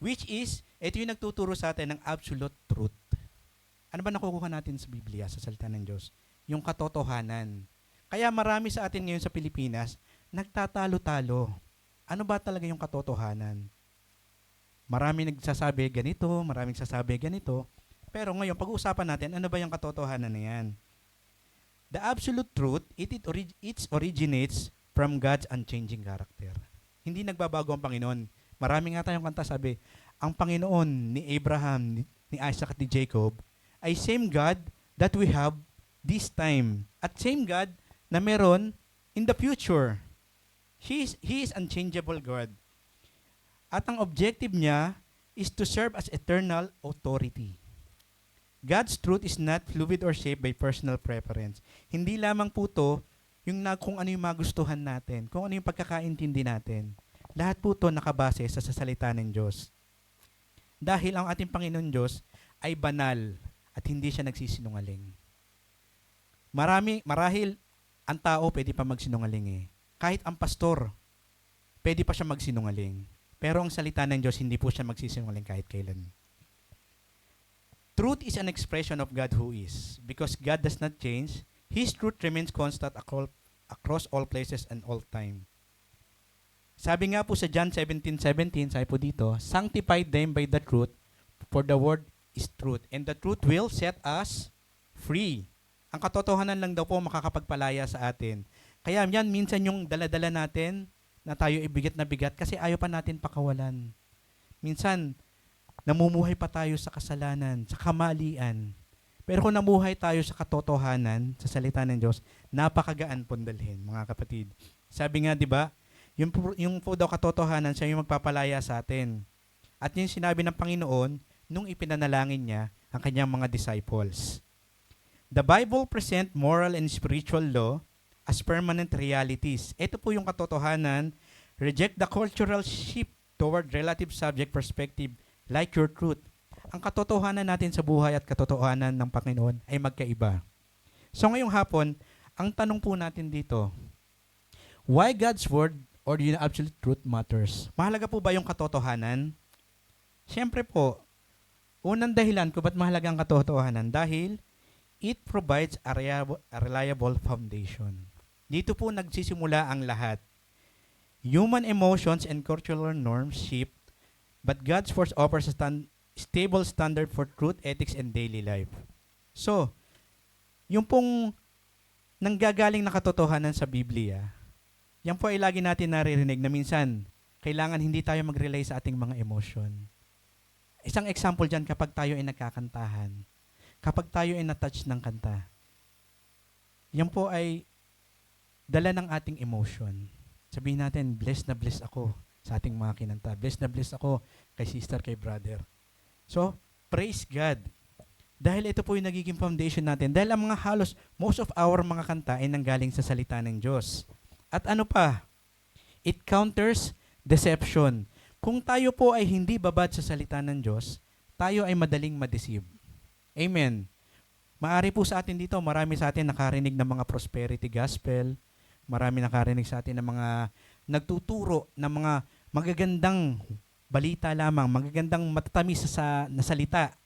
Which is, ito yung nagtuturo sa atin ng absolute truth. Ano ba nakukuha natin sa Biblia, sa salita ng Diyos? Yung katotohanan. Kaya marami sa atin ngayon sa Pilipinas, nagtatalo-talo. Ano ba talaga yung katotohanan? Marami nagsasabi ganito, maraming nagsasabi ganito. Pero ngayon, pag-uusapan natin, ano ba yung katotohanan na yan? The absolute truth, it originates from God's unchanging character. Hindi nagbabago ang Panginoon. Marami nga tayong kanta sabi, ang Panginoon ni Abraham, ni Isaac at ni Jacob, ay same God that we have this time. At same God na meron in the future. He is unchangeable God. At ang objective niya is to serve as eternal authority. God's truth is not fluid or shaped by personal preference. Hindi lamang po to yung kung ano yung magustuhan natin, kung ano yung pagkakaintindi natin. Lahat po to nakabase sa salita ng Diyos. Dahil ang ating Panginoon Diyos ay banal at hindi siya nagsisinungaling. Marahil ang tao pwede pa magsinungaling eh. Kahit ang pastor, pwede pa siya magsinungaling. Pero ang salita ng Diyos, hindi po siya magsisinungaling kahit kailan. Truth is an expression of God who is. Because God does not change, His truth remains constant across all places and all time. Sabi nga po sa John 17:17, sabi po dito, sanctify them by the truth, for the word is truth. And the truth will set us free. Ang katotohanan lang daw po makakapagpalaya sa atin. Kaya yan, minsan yung daladala natin na tayo ibigat na bigat kasi ayaw pa natin pakawalan. Minsan, namumuhay pa tayo sa kasalanan, sa kamalian. Pero kung namuhay tayo sa katotohanan, sa salita ng Diyos, napakagaan pong dalhin, mga kapatid. Sabi nga, di ba, yung po daw katotohanan, siya yung magpapalaya sa atin. At yung sinabi ng Panginoon, nung ipinanalangin niya ang kanyang mga disciples. The Bible present moral and spiritual law as permanent realities. Ito po yung katotohanan. Reject the cultural shift toward relative subject perspective like your truth. Ang katotohanan natin sa buhay at katotohanan ng Panginoon ay magkaiba. So ngayong hapon, ang tanong po natin dito, why God's word or the absolute truth matters? Mahalaga po ba yung katotohanan? Siyempre po, unang dahilan kung ba't mahalaga ang katotohanan dahil it provides a reliable foundation. Dito po nagsisimula ang lahat. Human emotions and cultural norms shift, but God's word offers a stable standard for truth, ethics, and daily life. So, yung pong nanggagaling na katotohanan sa Biblia, yan po ay lagi natin naririnig na minsan, kailangan hindi tayo mag-rely sa ating mga emosyon. Isang example dyan kapag tayo ay nagkakantahan, kapag tayo ay na-touch ng kanta, yan po ay dala ng ating emotion. Sabihin natin, blessed na blessed ako sa ating mga kinanta. Blessed na blessed ako kay sister, kay brother. So, praise God. Dahil ito po yung nagiging foundation natin. Dahil ang mga halos, most of our mga kanta ay nanggaling sa salita ng Diyos. At ano pa? It counters deception. Kung tayo po ay hindi babad sa salita ng Diyos, tayo ay madaling ma-deceive. Amen. Maari po sa atin dito, marami sa atin nakarinig ng mga prosperity gospel, marami nakarinig sa atin ng mga nagtuturo ng mga magagandang balita lamang, magagandang matatamis na salita.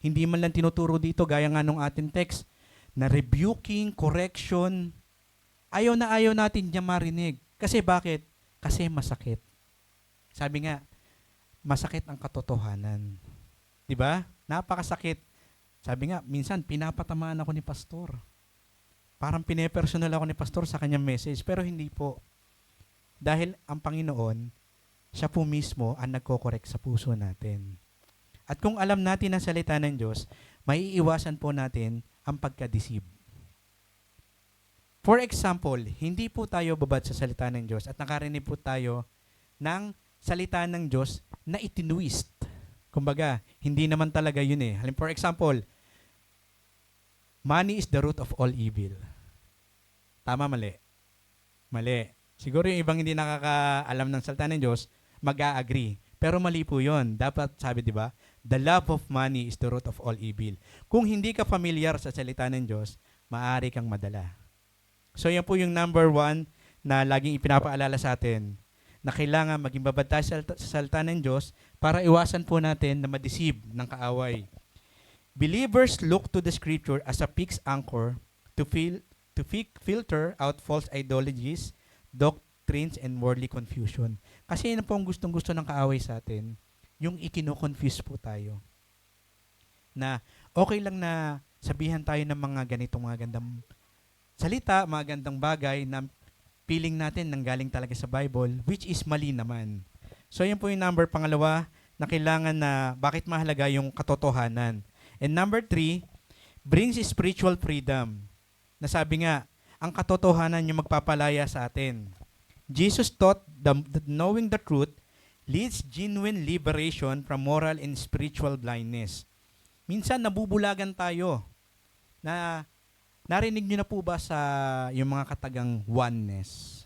Hindi man lang tinuturo dito, gaya nga nung ating text, na rebuking, correction. Ayaw natin niya marinig. Kasi bakit? Kasi masakit. Sabi nga, masakit ang katotohanan. Diba? Napakasakit. Sabi nga, minsan pinapatamaan ako ni pastor. Parang pinepersonal ako ni pastor sa kanyang message, pero hindi po. Dahil ang Panginoon, siya po mismo ang nagko-correct sa puso natin. At kung alam natin ang salita ng Diyos, maiiwasan po natin ang pagka-deceive. For example, hindi po tayo babad sa salita ng Diyos at nakarinig po tayo ng salita ng Diyos na itinwist. Kumbaga, hindi naman talaga yun eh. For example, money is the root of all evil. Tama, mali? Mali. Siguro yung ibang hindi nakakaalam ng salita ng Diyos, mag-a-agree. Pero mali po yun. Dapat sabi, di ba? The love of money is the root of all evil. Kung hindi ka familiar sa salita ng Diyos, maaari kang madala. So yan po yung number 1 na laging ipinapaalala sa atin, na kailangan maging babad tayo sa salita ng Diyos para iwasan po natin na ma-deceive ng kaaway. Believers look to the scripture as a fixed anchor to filter out false ideologies, doctrines, and worldly confusion. Kasi yun po ang gustong-gusto ng kaaway sa atin, yung ikino-confuse po tayo. Na okay lang na sabihan tayo ng mga ganitong mga gandang salita, mga gandang bagay na feeling natin nanggaling talaga sa Bible, which is mali naman. So yun po yung pangalawa na kailangan na bakit mahalaga yung katotohanan. And number 3, brings spiritual freedom. Nasabi nga, ang katotohanan yung magpapalaya sa atin. Jesus taught that knowing the truth leads genuine liberation from moral and spiritual blindness. Minsan nabubulagan tayo na narinig nyo na po ba sa yung mga katagang oneness?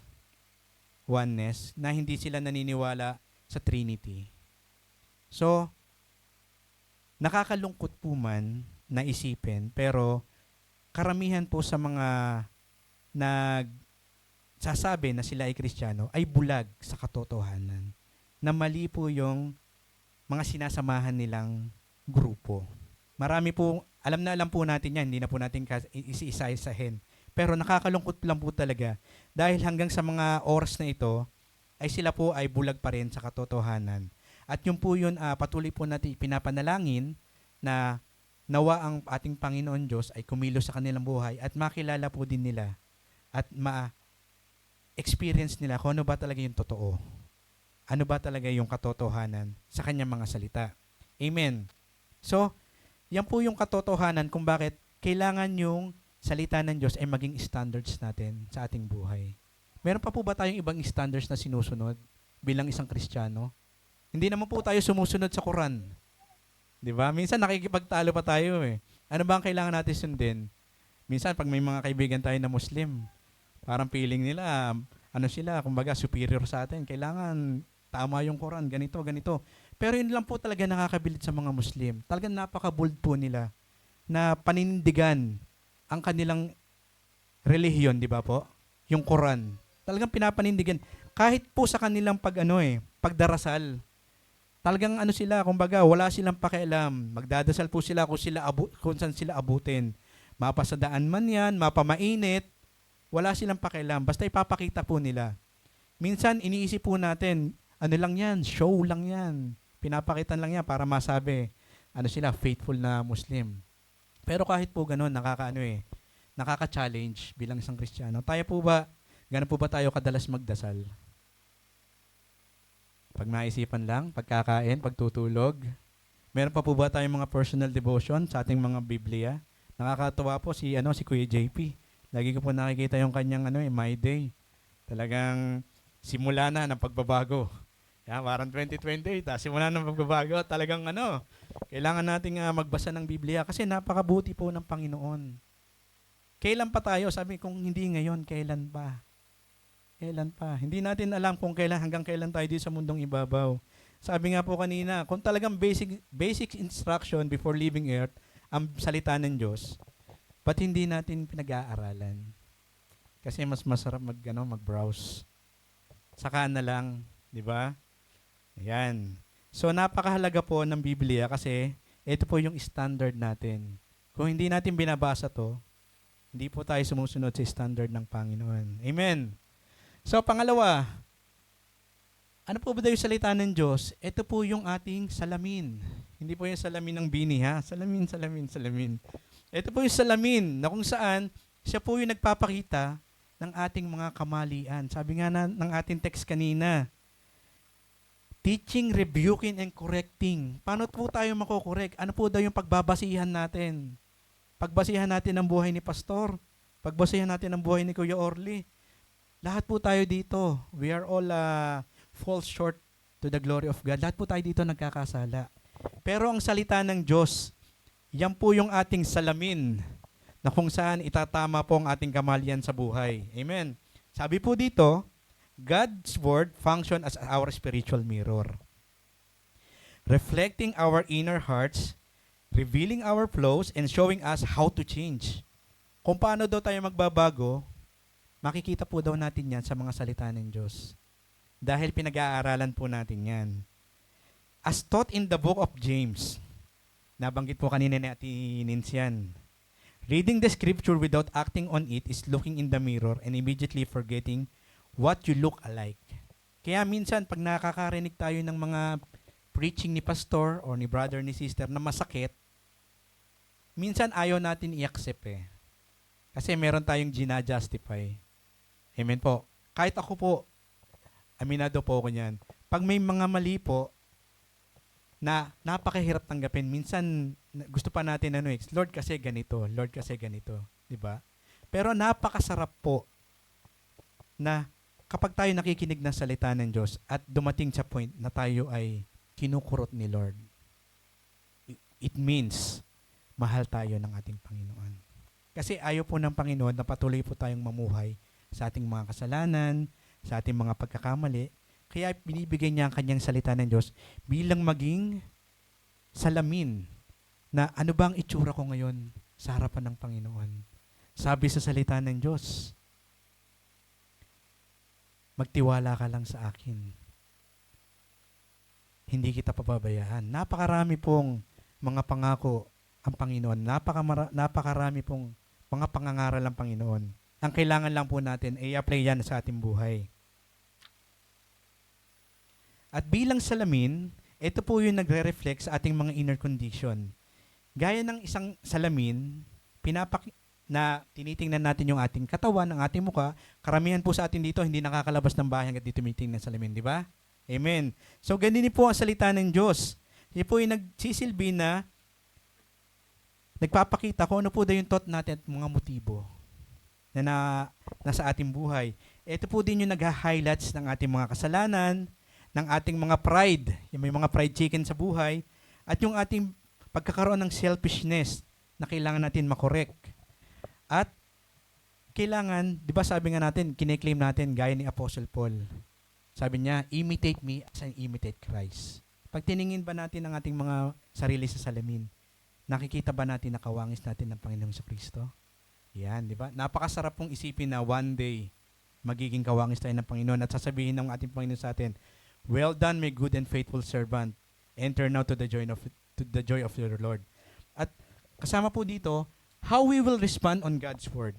Oneness, na hindi sila naniniwala sa Trinity. So, nakakalungkot po man na isipin, pero karamihan po sa mga nagsasabi na sila ay Kristiyano ay bulag sa katotohanan. Na mali po yung mga sinasamahan nilang grupo. Marami po, alam po natin yan, hindi na po natin isi-isa-isahin. Pero nakakalungkot lang po talaga dahil hanggang sa mga oras na ito, ay sila po ay bulag pa rin sa katotohanan. At yung po yun, patuloy po natin ipinapanalangin na nawa ang ating Panginoon Diyos ay kumilos sa kanilang buhay at makilala po din nila at ma-experience nila kung ano ba talaga yung totoo. Ano ba talaga yung katotohanan sa kanyang mga salita. Amen. So, yan po yung katotohanan kung bakit kailangan yung salita ng Diyos ay maging standards natin sa ating buhay. Meron pa po ba tayong ibang standards na sinusunod bilang isang Kristiyano? Hindi naman po tayo sumusunod sa Quran. Di ba? Minsan nakikipagtalo pa tayo eh. Ano ba ang kailangan natin sundin? Minsan pag may mga kaibigan tayo na Muslim, parang feeling nila, kumbaga superior sa atin. Kailangan tama yung Quran, ganito. Pero yun lang po talaga nakakabilit sa mga Muslim. Talagang napaka-bold po nila na panindigan ang kanilang relihiyon, di ba po? Yung Quran. Talagang pinapanindigan. Kahit po sa kanilang pagdarasal. Talagang sila, kumbaga, wala silang pakialam. Magdadasal po sila kung saan sila abutin. Mapasadaan man yan, mapamainit, wala silang pakialam. Basta ipapakita po nila. Minsan, iniisip po natin, lang yan, show lang yan. Pinapakitan lang yan para masabi, sila, faithful na Muslim. Pero kahit po ganun, nakaka-challenge bilang isang Kristiyano. Gano'n po ba tayo kadalas magdasal? Pag maisipan lang, pagkakain, pagtutulog. Meron pa po ba tayong mga personal devotion sa ating mga Biblia? Nakakatuwa po si Kuya JP. Lagi ko po nakikita yung kanyang My Day. Talagang simula na ng pagbabago. Parang 2020, simula ng pagbabago. Talagang kailangan nating magbasa ng Biblia kasi napakabuti po ng Panginoon. Kailan pa tayo? Sabi kung hindi ngayon, kailan pa? Kailan pa? Hindi natin alam kung hanggang kailan tayo dito sa mundong ibabaw. Sabi nga po kanina, kung talagang basic instruction before leaving earth, ang salita ng Diyos, ba't hindi natin pinag-aaralan? Kasi mas masarap mag-browse. Saka na lang, di ba? Ayan. So, napakahalaga po ng Biblia kasi ito po yung standard natin. Kung hindi natin binabasa to, hindi po tayo sumusunod sa standard ng Panginoon. Amen. So, pangalawa, ano po ba daw yung salita ng Diyos? Ito po yung ating salamin. Hindi po yung salamin ng bini, ha? Salamin. Ito po yung salamin na kung saan siya po yung nagpapakita ng ating mga kamalian. Sabi nga ng ating text kanina, teaching, rebuking, and correcting. Paano po tayo makokorek? Ano po daw yung pagbabasihan natin? Pagbasihan natin ang buhay ni pastor. Pagbasahin natin ang buhay ni Kuya Orly, lahat po tayo dito, we are all fall short to the glory of God. Lahat po tayo dito nagkakasala. Pero ang salita ng Diyos, yan po yung ating salamin na kung saan itatama po ang ating kamalian sa buhay. Amen. Sabi po dito, God's word function as our spiritual mirror, reflecting our inner hearts, revealing our flaws, and showing us how to change. Kung paano daw tayo magbabago, makikita po daw natin yan sa mga salita ng Diyos. Dahil pinag-aaralan po natin yan. As taught in the book of James, nabanggit po kanina ni Ate Nins yan. Reading the scripture without acting on it is looking in the mirror and immediately forgetting what you look alike. Kaya minsan, pag nakakarinig tayo ng mga preaching ni pastor or ni brother ni sister na masakit, minsan ayaw natin i-accept eh. Kasi meron tayong gina-justify. Amen po. Kahit ako po, aminado po ako niyan. Pag may mga mali po, na napakahirap tanggapin, minsan gusto pa natin Lord kasi ganito, Lord kasi ganito. Diba? Pero napakasarap po na kapag tayo nakikinig ng salita ng Diyos at dumating sa point na tayo ay kinukurot ni Lord. It means mahal tayo ng ating Panginoon. Kasi ayaw po ng Panginoon na patuloy po tayong mamuhay sa ating mga kasalanan, sa ating mga pagkakamali. Kaya binibigay niya ang kanyang salita ng Diyos bilang maging salamin na ano ba ang itsura ko ngayon sa harapan ng Panginoon. Sabi sa salita ng Diyos, magtiwala ka lang sa akin. Hindi kita pababayaan. Napakarami pong mga pangako ang Panginoon. Napakarami pong mga pangangaral ng Panginoon. Ang kailangan lang po natin ay i-apply yan sa ating buhay. At bilang salamin, ito po yung nagre-reflect sa ating mga inner condition. Gaya ng isang salamin, na tinitingnan natin yung ating katawan, ang ating mukha, karamihan po sa atin dito hindi nakakalabas ng bahay hanggat dito tinitingnan ng salamin, di ba? Amen. So, ganun po ang salita ng Diyos. Yan po yung nagsisilbi na nagpapakita kung ano po daw yung thought natin at mga motibo na nasa ating buhay. Ito po din yung nag-highlights ng ating mga kasalanan, ng ating mga pride, yung may mga pride chicken sa buhay, at yung ating pagkakaroon ng selfishness na kailangan natin makorek. At kailangan, di ba sabi nga natin, kine-claim natin gaya ni Apostle Paul. Sabi niya, imitate me as I imitate Christ. Pag tiningin ba natin ang ating mga sarili sa salamin, nakikita ba natin na kawangis natin ng Panginoong sa Kristo? Yan, di ba? Napakasarap pong isipin na one day, magiging kawangis tayo ng Panginoon at sasabihin ng ating Panginoon sa atin, well done, my good and faithful servant. Enter now to the joy of your Lord. At kasama po dito, how we will respond on God's word.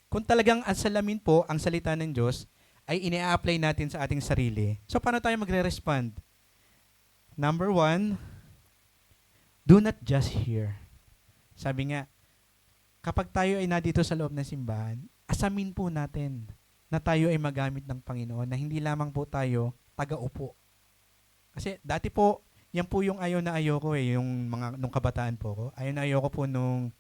Kung talagang ang salamin po, ang salita ng Diyos, ay ina-apply natin sa ating sarili. So, paano tayo magre-respond? Number 1, do not just hear. Sabi nga, kapag tayo ay nadito sa loob ng simbahan, asamin po natin na tayo ay magamit ng Panginoon, na hindi lamang po tayo taga-upo. Kasi dati po, yan po yung ayaw na ayaw ko yung nung kabataan po ko. Ayaw na ayaw ko po nung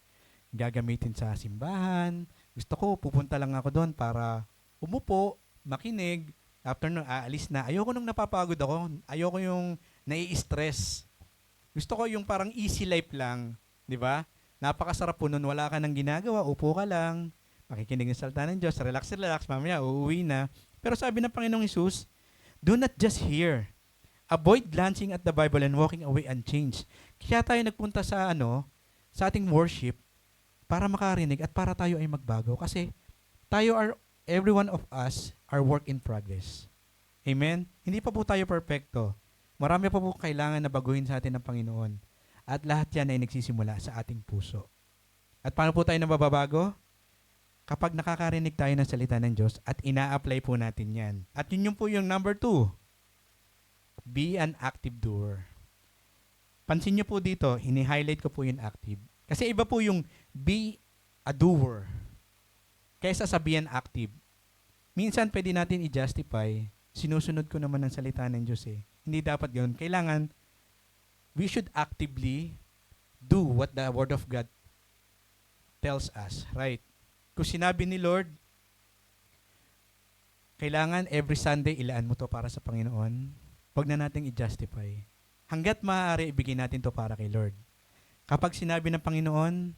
gagamitin sa simbahan. Gusto ko, pupunta lang ako doon para umupo, makinig. After nun, aalis na. Ayoko nung napapagod ako. Ayoko yung nai-stress. Gusto ko yung parang easy life lang. Di ba? Napakasarap po nun. Wala ka nang ginagawa. Upo ka lang. Makikinig ng salita ng Diyos. Relax. Mamaya, uuwi na. Pero sabi ng Panginoong Hesus, do not just hear. Avoid glancing at the Bible and walking away unchanged. Kaya tayo nagpunta sa sa ating worship para makarinig at para tayo ay magbago. Kasi every one of us are work in progress. Amen? Hindi pa po tayo perfecto. Marami pa po kailangan na baguhin sa atin ng Panginoon. At lahat yan ay nagsisimula sa ating puso. At paano po tayo nababago? Kapag nakakarinig tayo ng salita ng Diyos at ina-apply po natin yan. At yun po yung number 2. Be an active doer. Pansin nyo po dito, hini-highlight ko po yung active. Kasi iba po yung be a doer kaysa sa be an active. Minsan pwede natin i-justify, sinusunod ko naman ang salita ng Diyos eh. Hindi dapat ganoon. Kailangan, we should actively do what the Word of God tells us, right? Kung sinabi ni Lord, kailangan every Sunday ilaan mo to para sa Panginoon, wag na nating i-justify. Hanggat maaari, ibigay natin to para kay Lord. Kapag sinabi ng Panginoon,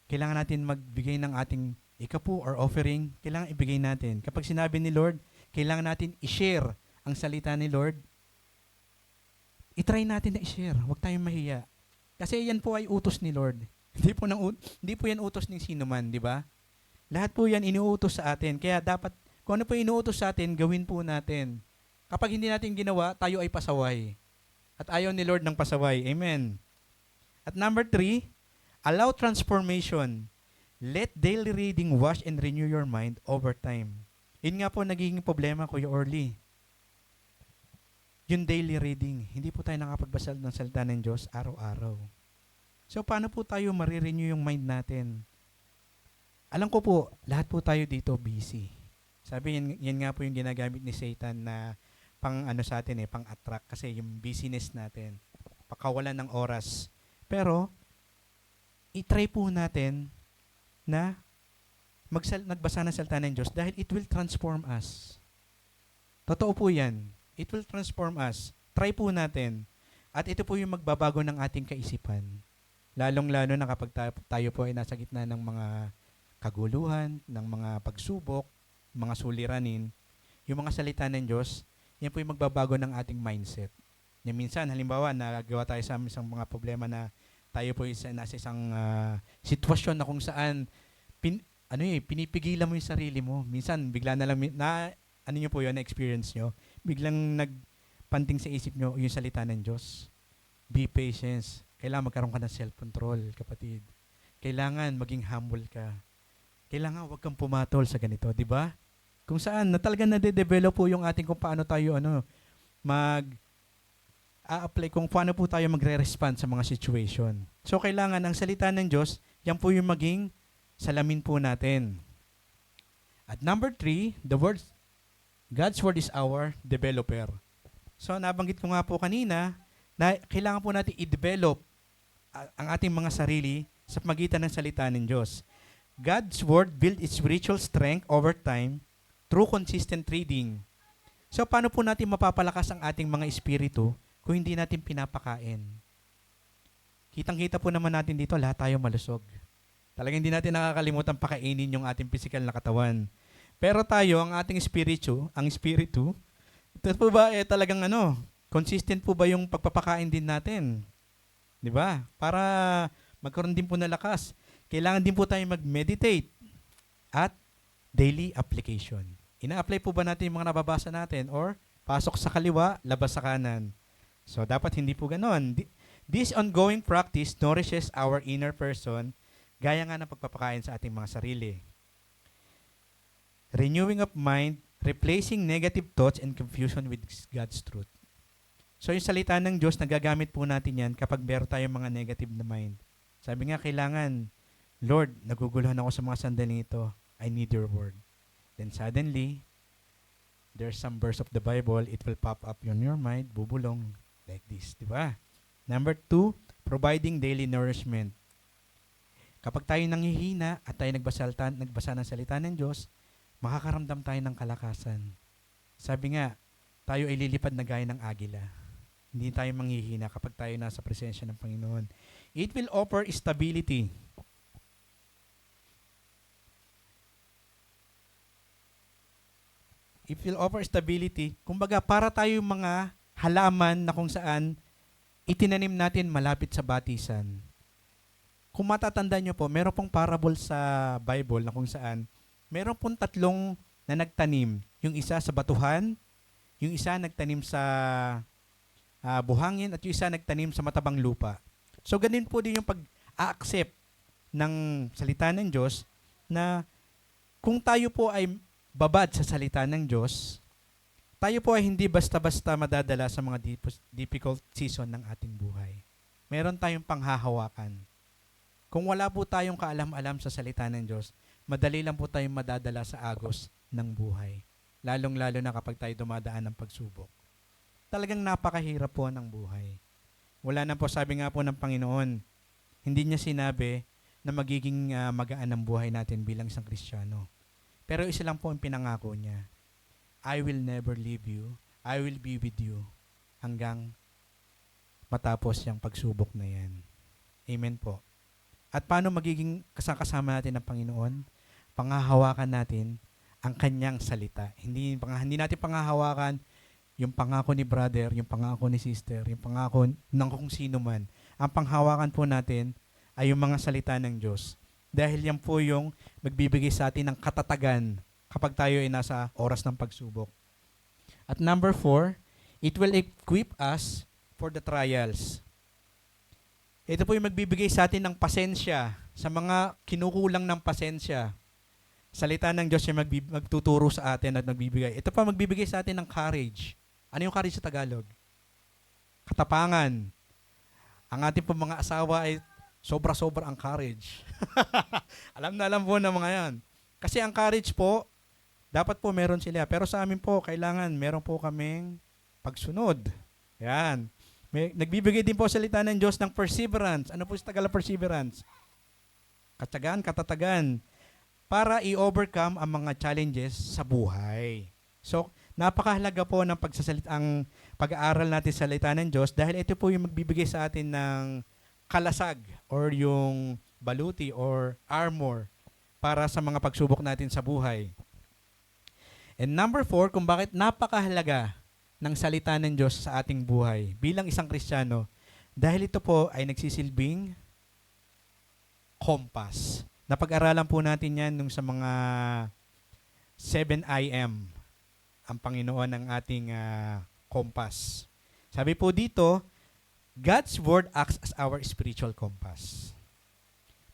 kailangan natin magbigay ng ating ikapu or offering, kailangan ibigay natin. Kapag sinabi ni Lord, kailangan natin i-share ang salita ni Lord, itry natin na i-share. Huwag tayong mahiya. Kasi yan po ay utos ni Lord. Hindi po yan utos ng sino man, di ba? Lahat po yan inuutos sa atin. Kaya dapat, kung ano po inuutos sa atin, gawin po natin. Kapag hindi natin ginawa, tayo ay pasaway. At ayaw ni Lord ng pasaway. Amen. At number 3, allow transformation. Let daily reading wash and renew your mind over time. Yun nga po nagiging problema, Kuya Orly. Yung daily reading, hindi po tayo nakapagbasa ng salita ng Diyos araw-araw. So, paano po tayo marirenew yung mind natin? Alam ko po, lahat po tayo dito busy. Sabi, yan nga po yung ginagamit ni Satan na pang ano sa atin pang attract kasi yung busyness natin, pakawalan ng oras. Pero, i-try po natin na nagbasa ng salita ng Diyos dahil it will transform us. Totoo po yan. It will transform us. Try po natin. At ito po yung magbabago ng ating kaisipan. Lalong-lalo na kapag tayo po ay nasa gitna ng mga kaguluhan, ng mga pagsubok, mga suliranin, yung mga salita ng Diyos, yan po yung magbabago ng ating mindset. Yan minsan, halimbawa, nagawa tayo sa isang mga problema na tayo po nasa isang sitwasyon na kung saan pinipigilan mo yung sarili mo. Minsan, bigla na lang, ano nyo po yun, na-experience nyo, biglang nagpanting sa isip nyo yung salita ng Diyos. Be patient. Kailangan magkaroon ka ng self-control, kapatid. Kailangan maging humble ka. Kailangan huwag kang pumatol sa ganito, di ba? Kung saan, na talagang nade-develop po yung ating kung paano tayo a-apply, kung paano po tayo magre-respond sa mga situation. So, kailangan ang salita ng Diyos, yan po yung maging salamin po natin. At number 3, God's Word is our developer. So, nabanggit ko nga po kanina, na kailangan po natin i-develop ang ating mga sarili sa pagitan ng salita ng Diyos. God's Word build its spiritual strength over time through consistent reading. So, paano po natin mapapalakas ang ating mga espiritu kung hindi natin pinapakain? Kitang-kita po naman natin dito, lahat tayo malusog. Talagang hindi natin nakakalimutan pakainin yung ating physical na katawan. Pero tayo, ang ating espiritu, ito po ba talagang consistent po ba yung pagpapakain din natin? Di ba? Para magkaroon din po na lakas. Kailangan din po tayo mag-meditate at daily application. Ina-apply po ba natin yung mga nababasa natin or pasok sa kaliwa, labas sa kanan? So, dapat hindi po ganon. This ongoing practice nourishes our inner person gaya nga ng pagpapakain sa ating mga sarili. Renewing of mind, replacing negative thoughts and confusion with God's truth. So, yung salita ng Diyos, nagagamit po natin yan kapag meron tayong mga negative na mind. Sabi nga, kailangan, Lord, naguguluhan ako sa mga sandali ito. I need your word. Then suddenly, there's some verse of the Bible, it will pop up in your mind, bubulong, like this, di ba? Number 2, providing daily nourishment. Kapag tayo nanghihina at tayo nagbasa ng salita ng Diyos, makakaramdam tayo ng kalakasan. Sabi nga, tayo ay lilipad na gaya ng agila. Hindi tayo manghihina kapag tayo nasa presensya ng Panginoon. It will offer stability. It will offer stability. Kumbaga, para tayo mga halaman na kung saan itinanim natin malapit sa batisan. Kung matatandaan nyo po, meron pong parable sa Bible na kung saan meron pong 3 na nagtanim. Yung isa sa batuhan, yung isa nagtanim sa buhangin, at yung isa nagtanim sa matabang lupa. So, ganun po din yung pag-accept ng salita ng Diyos na kung tayo po ay babad sa salita ng Diyos, tayo po ay hindi basta-basta madadala sa mga difficult season ng ating buhay. Meron tayong panghahawakan. Kung wala po tayong kaalam-alam sa salita ng Diyos, madali lang po tayong madadala sa agos ng buhay. Lalong-lalo na kapag tayo dumadaan ng pagsubok. Talagang napakahirap po ng buhay. Wala na po, sabi nga po ng Panginoon, hindi niya sinabi na magiging magaan ang buhay natin bilang isang Kristiyano. Pero isa lang po ang pinangako niya. I will never leave you. I will be with you hanggang matapos yung pagsubok na yan. Amen po. At paano magiging kasama natin ng Panginoon? Panghahawakan natin ang kanyang salita. Hindi natin panghahawakan yung pangako ni brother, yung pangako ni sister, yung pangako ng kung sino man. Ang panghawakan po natin ay yung mga salita ng Diyos. Dahil yan po yung magbibigay sa atin ng katatagan kapag tayo ay nasa oras ng pagsubok. At number 4, it will equip us for the trials. Ito po yung magbibigay sa atin ng pasensya sa mga kinukulang ng pasensya. Salita ng Diyos yung magtuturo sa atin at magbibigay. Ito pa magbibigay sa atin ng courage. Ano yung courage sa Tagalog? Katapangan. Ang ating po mga asawa ay sobra-sobra ang courage. Alam po ng mga yan. Kasi ang courage po, dapat po meron sila. Pero sa amin po, kailangan meron po kaming pagsunod. Yan. Nagbibigay din po salita ng Diyos ng perseverance. Ano po sa Tagalog perseverance? Katsagaan, katatagan. Para i-overcome ang mga challenges sa buhay. So, napakahalaga po ng ang pag-aaral natin sa salita ng Diyos dahil ito po yung magbibigay sa atin ng kalasag or yung baluti or armor para sa mga pagsubok natin sa buhay. And number 4, kung bakit napakahalaga ng salita ng Diyos sa ating buhay bilang isang Kristiyano, dahil ito po ay nagsisilbing compass. Napag-aralan po natin yan nung sa mga 7 IM, ang Panginoon ng ating compass. Sabi po dito, God's Word acts as our spiritual compass,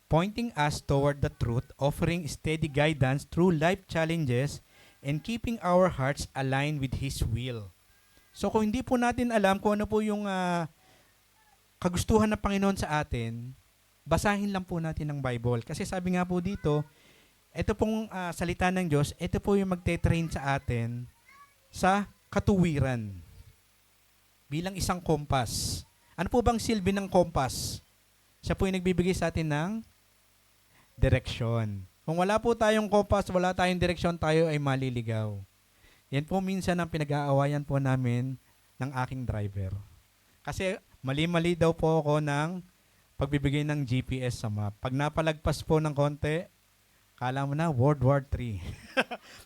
pointing us toward the truth, offering steady guidance through life challenges, and keeping our hearts aligned with His will. So kung hindi po natin alam kung ano po yung kagustuhan ng Panginoon sa atin, basahin lang po natin ang Bible. Kasi sabi nga po dito, ito pong salita ng Diyos, ito po yung magte-train sa atin sa katuwiran bilang isang kompas. Ano po bang silbi ng kompas? Siya po yung nagbibigay sa atin ng direksyon. Kung wala po tayong kompas, wala tayong direksyon, tayo ay maliligaw. Yan po minsan ang pinag-aawayan po namin ng aking driver. Kasi mali-mali daw po ako ng pagbibigay ng GPS sa map. Pag napalagpas po ng konti, kala mo na World War III.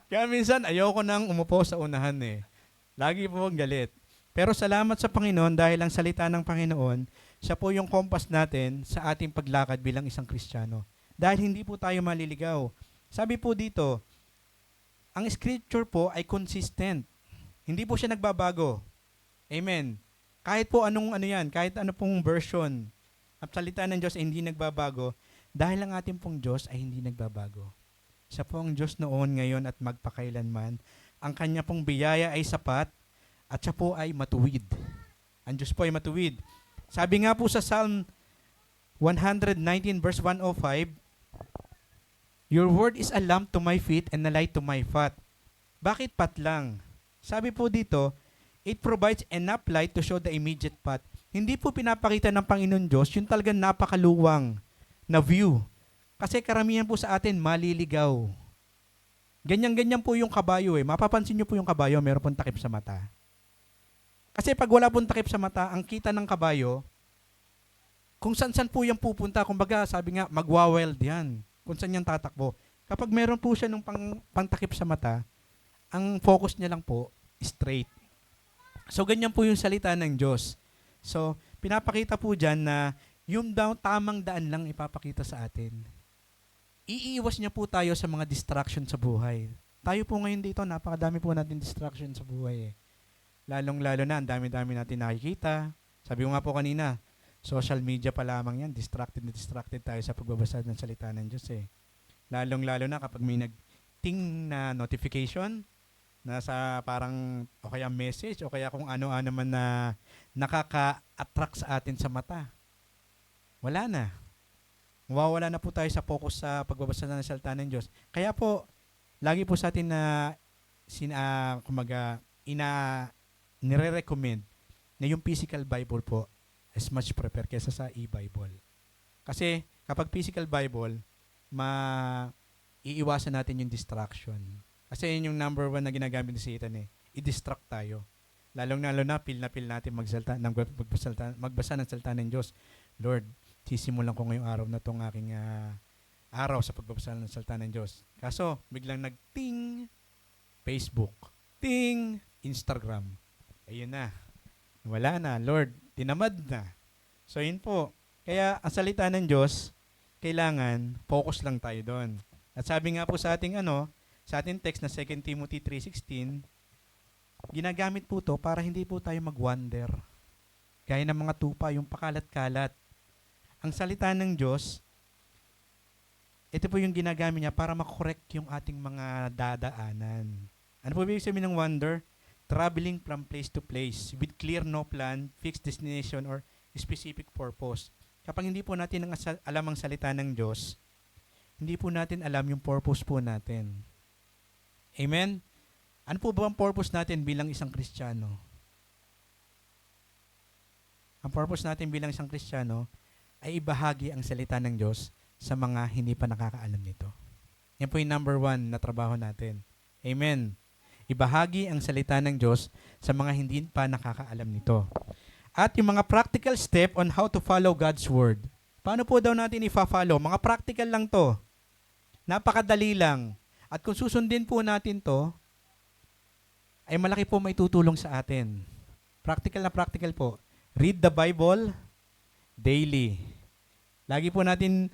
Kaya minsan ayoko nang umupo sa unahan eh. Lagi po galit. Pero salamat sa Panginoon dahil ang salita ng Panginoon, siya po yung kompas natin sa ating paglakad bilang isang Kristiyano. Dahil hindi po tayo maliligaw. Sabi po dito, ang scripture po ay consistent. Hindi po siya nagbabago. Amen. Kahit po kahit ano pong version, ang salita ng Diyos ay hindi nagbabago dahil ang ating pong Diyos ay hindi nagbabago. Siya po ang Diyos noon, ngayon at magpakailanman. Ang kanya pong biyaya ay sapat at siya po ay matuwid. Ang Diyos po ay matuwid. Sabi nga po sa Psalm 119 verse 105, Your word is a lamp to my feet and a light to my path. Bakit path lang? Sabi po dito, it provides enough light to show the immediate path. Hindi po pinapakita ng Panginoon Diyos yung talagang napakaluwang na view. Kasi karamihan po sa atin maliligaw. Ganyan-ganyan po yung kabayo eh. Mapapansin nyo po yung kabayo, meron pong takip sa mata. Kasi pag wala pong takip sa mata, ang kita ng kabayo, kung saan-saan po yung pupunta, kumbaga sabi nga, magwa-wild yan. Kung saan yung tatakbo. Kapag meron po siya ng pangtakip sa mata, ang focus niya lang po, straight. So, ganyan po yung salita ng Diyos. So, pinapakita po dyan na yung tamang daan lang ipapakita sa atin. Iiwas niya po tayo sa mga distraction sa buhay. Tayo po ngayon dito, napakadami po natin distraction sa buhay. Lalong-lalo na, ang dami-dami natin nakikita. Sabi ko nga po kanina, social media pa lamang yan, distracted tayo sa pagbabasa ng salita ng Diyos eh. Lalong-lalo na kapag may nag-ting na notification, nasa parang, o kaya message, o kaya kung ano-ano man na nakaka-attract sa atin sa mata. Wala na. Mawawala na po tayo sa focus sa pagbabasa ng salita ng Diyos. Kaya po, lagi po sa atin na nire-recommend na yung physical Bible po is much prefer kesa sa e-Bible. Kasi kapag physical Bible, iiwasan natin yung distraction. Kasi yun yung number one na ginagamit ni Satan eh. I-distract tayo. Lalong-lalo na feel natin magbasa ng salita ng Diyos. Lord, sisimulan ko ngayong araw na itong aking araw sa pagbabasa ng salita ng Diyos. Kaso, biglang nag-ting, Facebook. Ting, Instagram. Ayun na. Wala na. Lord, tinamad na. So, yun po. Kaya, ang salita ng Diyos, kailangan focus lang tayo doon. At sabi nga po sa ating sa ating text na 2 Timothy 3:16, ginagamit po to para hindi po tayo mag-wander. Gaya ng mga tupa, yung pakalat-kalat. Ang salita ng Diyos, ito po yung ginagamit niya para makorek yung ating mga dadaanan. Ano po ibig sabihin ng wander? Traveling from place to place with clear no plan, fixed destination, or specific purpose. Kapag hindi po natin alam ang salita ng Diyos, hindi po natin alam yung purpose po natin. Amen? Ano po ba ang purpose natin bilang isang Kristiyano? Ang purpose natin bilang isang Kristiyano ay ibahagi ang salita ng Diyos sa mga hindi pa nakakaalam nito. Yan po yung number one na trabaho natin. Amen. Ibahagi ang salita ng Diyos sa mga hindi pa nakakaalam nito. At yung mga practical step on how to follow God's Word. Paano po daw natin i-follow? Mga practical lang to. Napakadali lang. At kung susundin po natin to, ay malaki po may tutulong sa atin. Practical na practical po. Read the Bible daily. Lagi po natin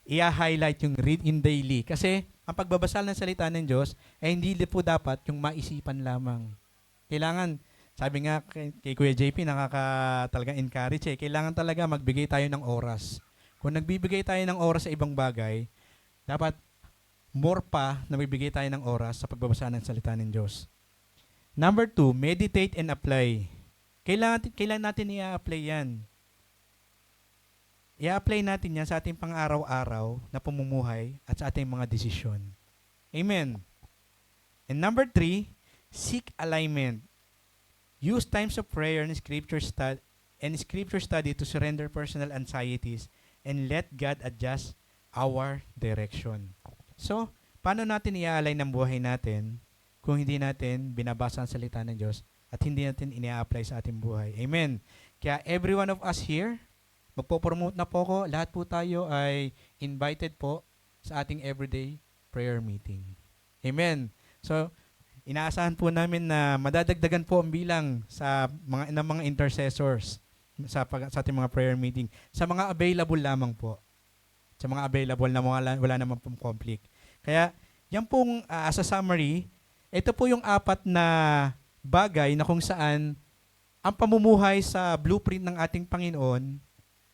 i-highlight yung read in daily. Kasi ang pagbabasa ng salita ng Diyos ay hindi po dapat yung maisipan lamang. Kailangan, sabi nga kay Kuya JP, talagang encourage kailangan talaga magbigay tayo ng oras. Kung nagbibigay tayo ng oras sa ibang bagay, dapat more pa na magbigay tayo ng oras sa pagbabasa ng salita ng Diyos. Number 2, meditate and apply. Kailangan natin i-apply yan. I-apply natin yan sa ating pang-araw-araw na pamumuhay at sa ating mga desisyon. Amen. And number 3, seek alignment. Use times of prayer and scripture study to surrender personal anxieties and let God adjust our direction. So, paano natin i-align ang buhay natin kung hindi natin binabasa ang salita ng Diyos at hindi natin ini-apply sa ating buhay? Amen. Kaya every one of us here, magpo-promote na po ko, lahat po tayo ay invited po sa ating everyday prayer meeting. Amen. So, inaasahan po namin na madadagdagan po ang bilang sa mga intercessors sa ating mga prayer meeting. Sa mga available lamang po. Sa mga available na wala naman pong conflict. Kaya, yan pong as a summary, ito po yung 4 na bagay na kung saan ang pamumuhay sa blueprint ng ating Panginoon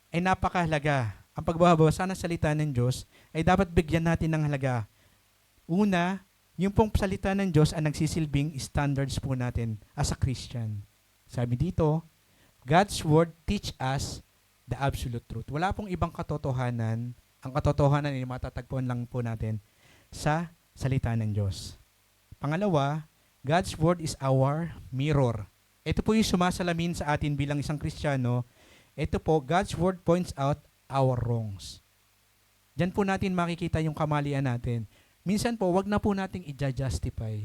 ay napakahalaga. Ang pagbabasa ng salita ng Diyos ay dapat bigyan natin ng halaga. Una, yung pong salita ng Diyos ang nagsisilbing standards po natin as a Christian. Sabi dito, God's Word teach us the absolute truth. Wala pong ibang katotohanan. Ang katotohanan ay matatagpuan lang po natin sa salita ng Diyos. Pangalawa, God's Word is our mirror. Ito po yung sumasalamin sa atin bilang isang Kristiyano. Ito po, God's Word points out our wrongs. Diyan po natin makikita yung kamalian natin. Minsan po, wag na po nating i-justify.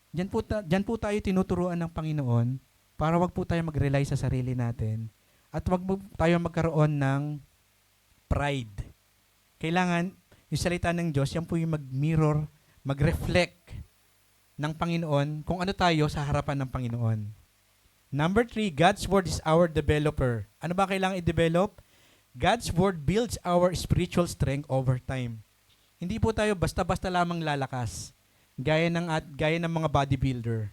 Diyan po tayo tinuturuan ng Panginoon para wag po tayo mag-rely sa sarili natin at wag po tayo magkaroon ng pride. Kailangan, yung salita ng Diyos, yan po yung mag-mirror, mag-reflect ng Panginoon kung ano tayo sa harapan ng Panginoon. Number 3, God's Word is our developer. Ano ba kailangan i-develop? God's Word builds our spiritual strength over time. Hindi po tayo basta-basta lamang lalakas, gaya ng mga bodybuilder.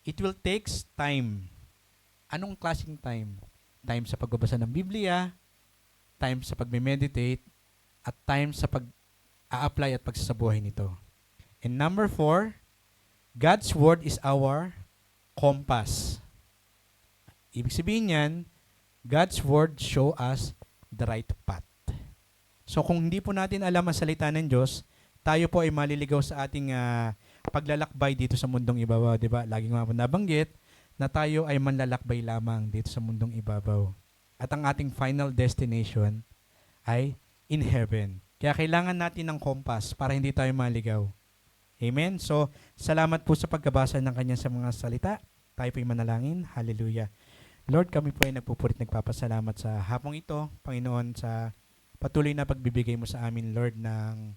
It will takes time. Anong klaseng time? Time sa pagbabasa ng Biblia, time sa pagme-meditate, at time sa pag-a-apply at pagsasabuhay nito. And number 4, God's Word is our compass. Ibig sabihin yan, God's Word show us the right path. So kung hindi po natin alam ang salita ng Diyos, tayo po ay maliligaw sa ating paglalakbay dito sa mundong ibabaw. Diba? Laging nabanggit na tayo ay manlalakbay lamang dito sa mundong ibabaw. At ang ating final destination ay in heaven. Kaya kailangan natin ng kompas para hindi tayo maligaw. Amen? So, salamat po sa pagkabasa ng kanya sa mga salita. Tayo po'y manalangin. Hallelujah. Lord, kami po ay nagpupurit nagpapasalamat sa hapong ito, Panginoon, sa patuloy na pagbibigay mo sa amin, Lord, ng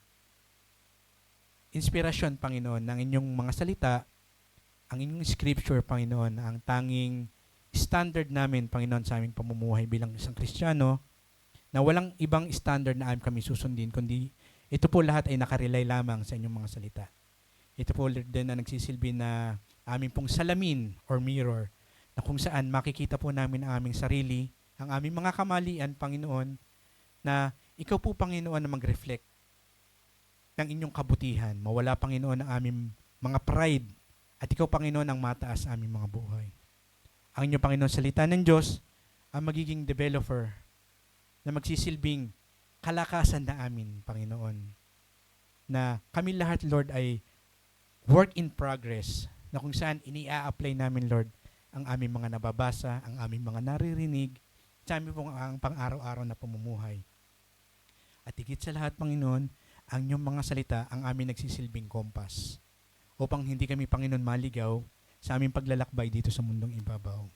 inspirasyon, Panginoon, ng inyong mga salita, ang inyong scripture, Panginoon, ang tanging standard namin, Panginoon, sa aming pamumuhay bilang isang Kristiyano, na walang ibang standard na kami susundin, kundi ito po lahat ay nakarelay lamang sa inyong mga salita. Ito po din na nagsisilbi na aming pong salamin or mirror, na kung saan makikita po namin ang aming sarili, ang aming mga kamalian, Panginoon, na ikaw po, Panginoon, na mag-reflect ng inyong kabutihan. Mawala, Panginoon, ang aming mga pride, at ikaw, Panginoon, ang mataas sa aming mga buhay. Ang inyong, Panginoon, salita ng Diyos, ang magiging developer, na magsisilbing kalakasan na amin, Panginoon. Na kami lahat, Lord, ay work in progress, na kung saan ini-apply namin, Lord, ang aming mga nababasa, ang aming mga naririnig, sa aming pong ang pang-araw-araw na pamumuhay. At higit sa lahat, Panginoon, ang inyong mga salita ang aming nagsisilbing kompas, upang hindi kami, Panginoon, maligaw sa aming paglalakbay dito sa mundong ibabaw.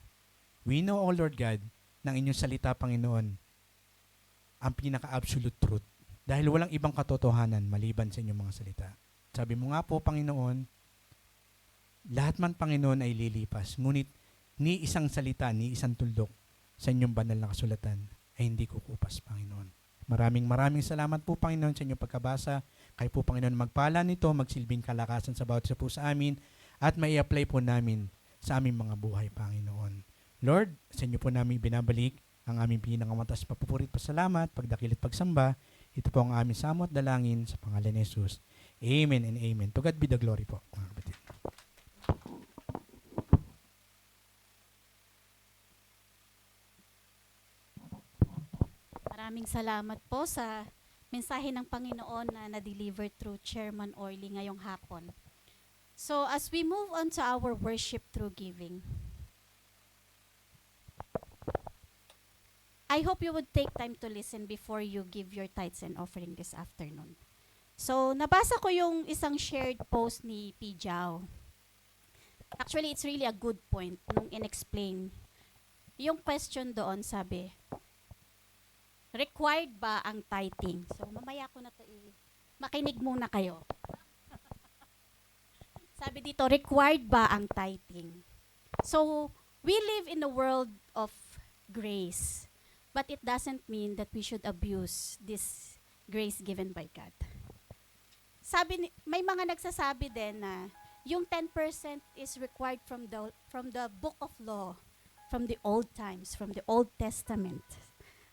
We know, O Lord God, ng inyong salita, Panginoon, ang pinaka-absolute truth. Dahil walang ibang katotohanan maliban sa inyong mga salita. Sabi mo nga po, Panginoon, lahat man, Panginoon, ay lilipas. Ngunit ni isang salita, ni isang tuldok sa inyong banal na kasulatan ay hindi kukupas, Panginoon. Maraming salamat po, Panginoon, sa inyong pagkabasa. Kayo po, Panginoon, magpala nito, magsilbing kalakasan sa bawat isa po sa amin, at may apply po namin sa aming mga buhay, Panginoon. Lord, sa inyo po namin binabalik ang aming pinakamatas papupurit pasalamat, pagdakil at pagsamba. Ito po ang aming samot dalangin sa pangalan ni Jesus. Amen and amen. To God be the glory po, mga kapatid. Maraming salamat po sa mensahe ng Panginoon na na-deliver through Chairman Orly ngayong hapon. So as we move on to our worship through giving, I hope you would take time to listen before you give your tithes and offering this afternoon. So nabasa ko yung isang shared post ni P. Jao. Actually, it's really a good point nung in-explain. Yung question doon, sabi, required ba ang tithing? So, mamaya ko na to makinig muna kayo. Sabi dito, required ba ang tithing? So, we live in a world of grace, but it doesn't mean that we should abuse this grace given by God. May mga nagsasabi din na yung 10% is required from the book of law, from the old times, from the Old Testament.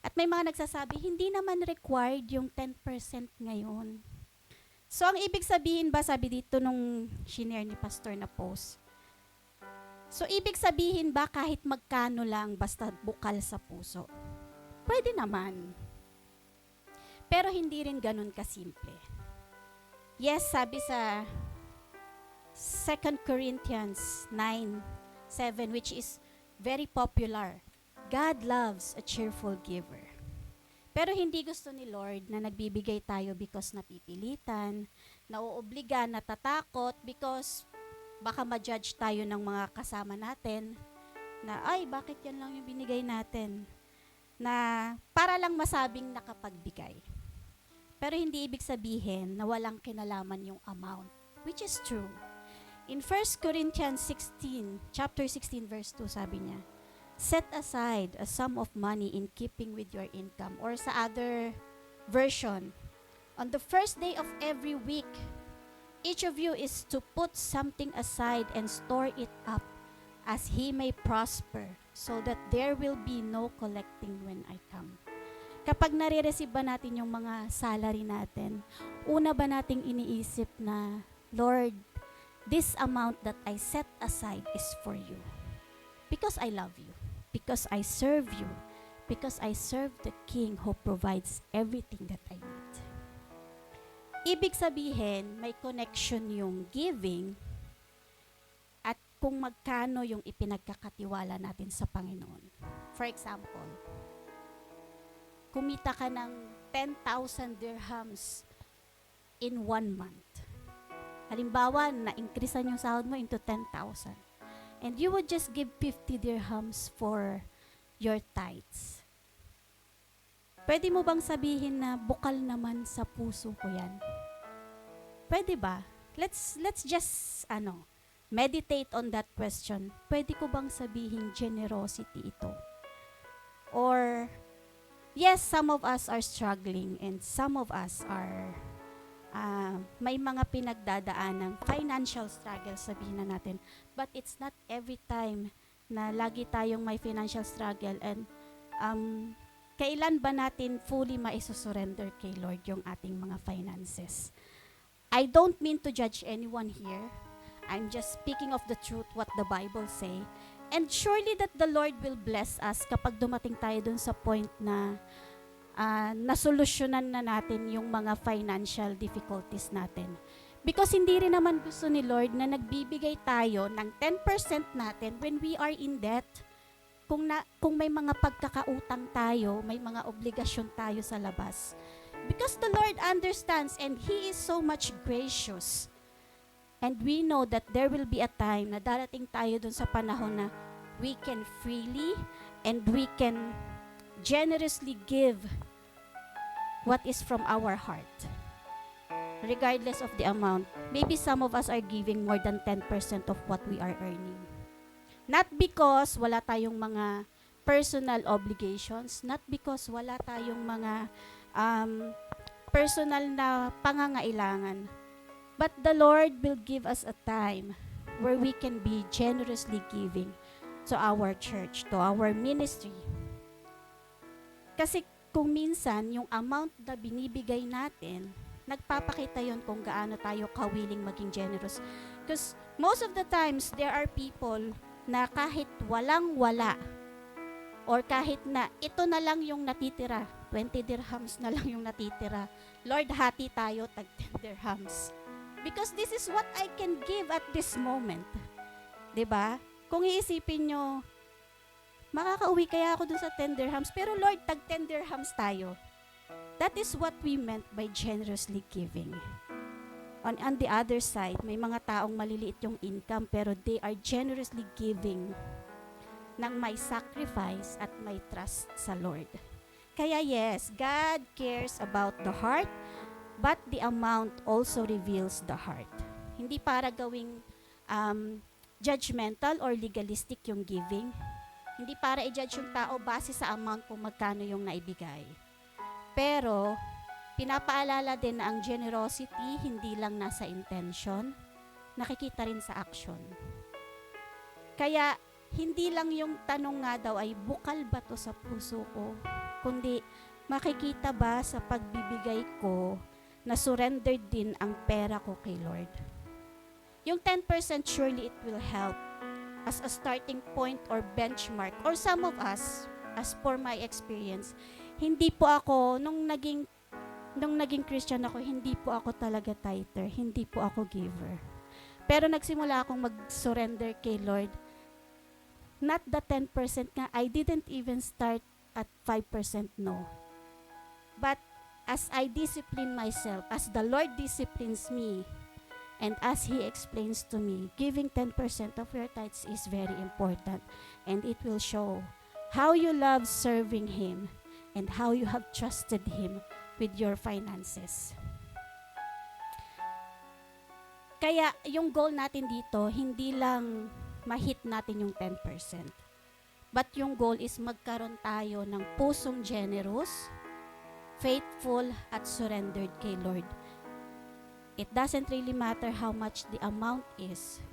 At may mga nagsasabi, hindi naman required yung 10% ngayon. So, ang ibig sabihin ba, sabi dito nung shinare ni Pastor na post, so, ibig sabihin ba kahit magkano lang basta bukal sa puso? Pwede naman. Pero hindi rin ganun kasimple. Yes, sabi sa 2 Corinthians 9:7, which is very popular, God loves a cheerful giver. Pero hindi gusto ni Lord na nagbibigay tayo because napipilitan, nauobliga, natatakot, because baka ma-judge tayo ng mga kasama natin na, ay, bakit yan lang yung binigay natin? Na para lang masabing nakapagbigay. Pero hindi ibig sabihin na walang kinalaman yung amount, which is true. In 1 Corinthians 16, chapter 16, verse 2, sabi niya, set aside a sum of money in keeping with your income. Or sa other version, on the first day of every week, each of you is to put something aside and store it up as he may prosper, so that there will be no collecting when I come. Kapag nare-receive ba natin yung mga salary natin, una ba nating iniisip na, Lord, this amount that I set aside is for you. Because I love you. Because I serve you. Because I serve the King who provides everything that I need. Ibig sabihin, may connection yung giving at kung magkano yung ipinagkakatiwala natin sa Panginoon. For example, kumita ka ng 10,000 dirhams in 1 month. Halimbawa, na-increasean yung sahod mo into 10,000. And you would just give 50 dirhams for your tithes. Pwede mo bang sabihin na bukal naman sa puso ko yan? Pwede ba? Let's just meditate on that question. Pwede ko bang sabihin generosity ito? Or yes, some of us are struggling and some of us are may mga pinagdadaan ng financial struggle, sabihin na natin. But it's not every time na lagi tayong may financial struggle and kailan ba natin fully maisosurrender kay Lord yung ating mga finances? I don't mean to judge anyone here. I'm just speaking of the truth, what the Bible say. And surely that the Lord will bless us kapag dumating tayo dun sa point na nasolusyonan na natin yung mga financial difficulties natin. Because hindi rin naman gusto ni Lord na nagbibigay tayo ng 10% natin when we are in debt. Kung may mga pagkakautang tayo, may mga obligasyon tayo sa labas. Because the Lord understands and He is so much gracious. And we know that there will be a time na darating tayo dun sa panahon na we can freely and we can generously give what is from our heart. Regardless of the amount. Maybe some of us are giving more than 10% of what we are earning. Not because wala tayong mga personal obligations, not because wala tayong mga personal na pangangailangan, but the Lord will give us a time where we can be generously giving to our church, to our ministry. Kasi kung minsan, yung amount na binibigay natin, nagpapakita yon kung gaano tayo kawiling maging generous. Because most of the times, there are people na kahit walang-wala, or kahit na ito na lang yung natitira, 20 dirhams na lang yung natitira, Lord, hati tayo, tag 10 dirhams. Because this is what I can give at this moment. 'Di ba? Kung iisipin nyo, makakauwi kaya ako dun sa 10 dirhams, pero Lord, tag 10 dirhams tayo. That is what we meant by generously giving. On the other side, may mga taong maliliit yung income, pero they are generously giving ng may sacrifice at may trust sa Lord. Kaya yes, God cares about the heart, but the amount also reveals the heart. Hindi para gawing judgmental or legalistic yung giving. Hindi para i-judge yung tao base sa amount kung magkano yung naibigay. Pero, pinapaalala din na ang generosity hindi lang nasa intention, nakikita rin sa action. Kaya, hindi lang yung tanong nga daw ay bukal ba to sa puso ko, kundi makikita ba sa pagbibigay ko na surrendered din ang pera ko kay Lord. Yung 10% surely it will help as a starting point or benchmark. Or some of us, as for my experience, hindi po ako, nung naging Christian ako, hindi po ako talaga tither, hindi po ako giver. Pero nagsimula akong mag-surrender kay Lord. Not the 10% nga, I didn't even start at 5%, no. But as I discipline myself, as the Lord disciplines me, and as He explains to me, giving 10% of your tithes is very important, and it will show how you love serving Him and how you have trusted Him with your finances. Kaya yung goal natin dito, hindi lang ma-hit natin yung 10%. But yung goal is magkaroon tayo ng pusong generous, faithful, at surrendered kay Lord. It doesn't really matter how much the amount is,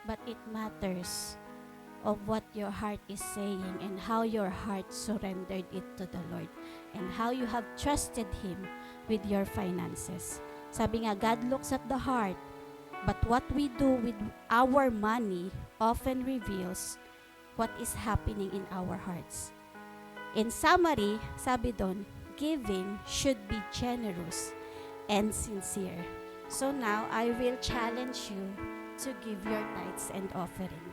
but it matters of what your heart is saying and how your heart surrendered it to the Lord and how you have trusted Him with your finances. Sabi nga, God looks at the heart, but what we do with our money often reveals what is happening in our hearts. In summary, sabi doon, giving should be generous and sincere. So now, I will challenge you to give your tithes and offering.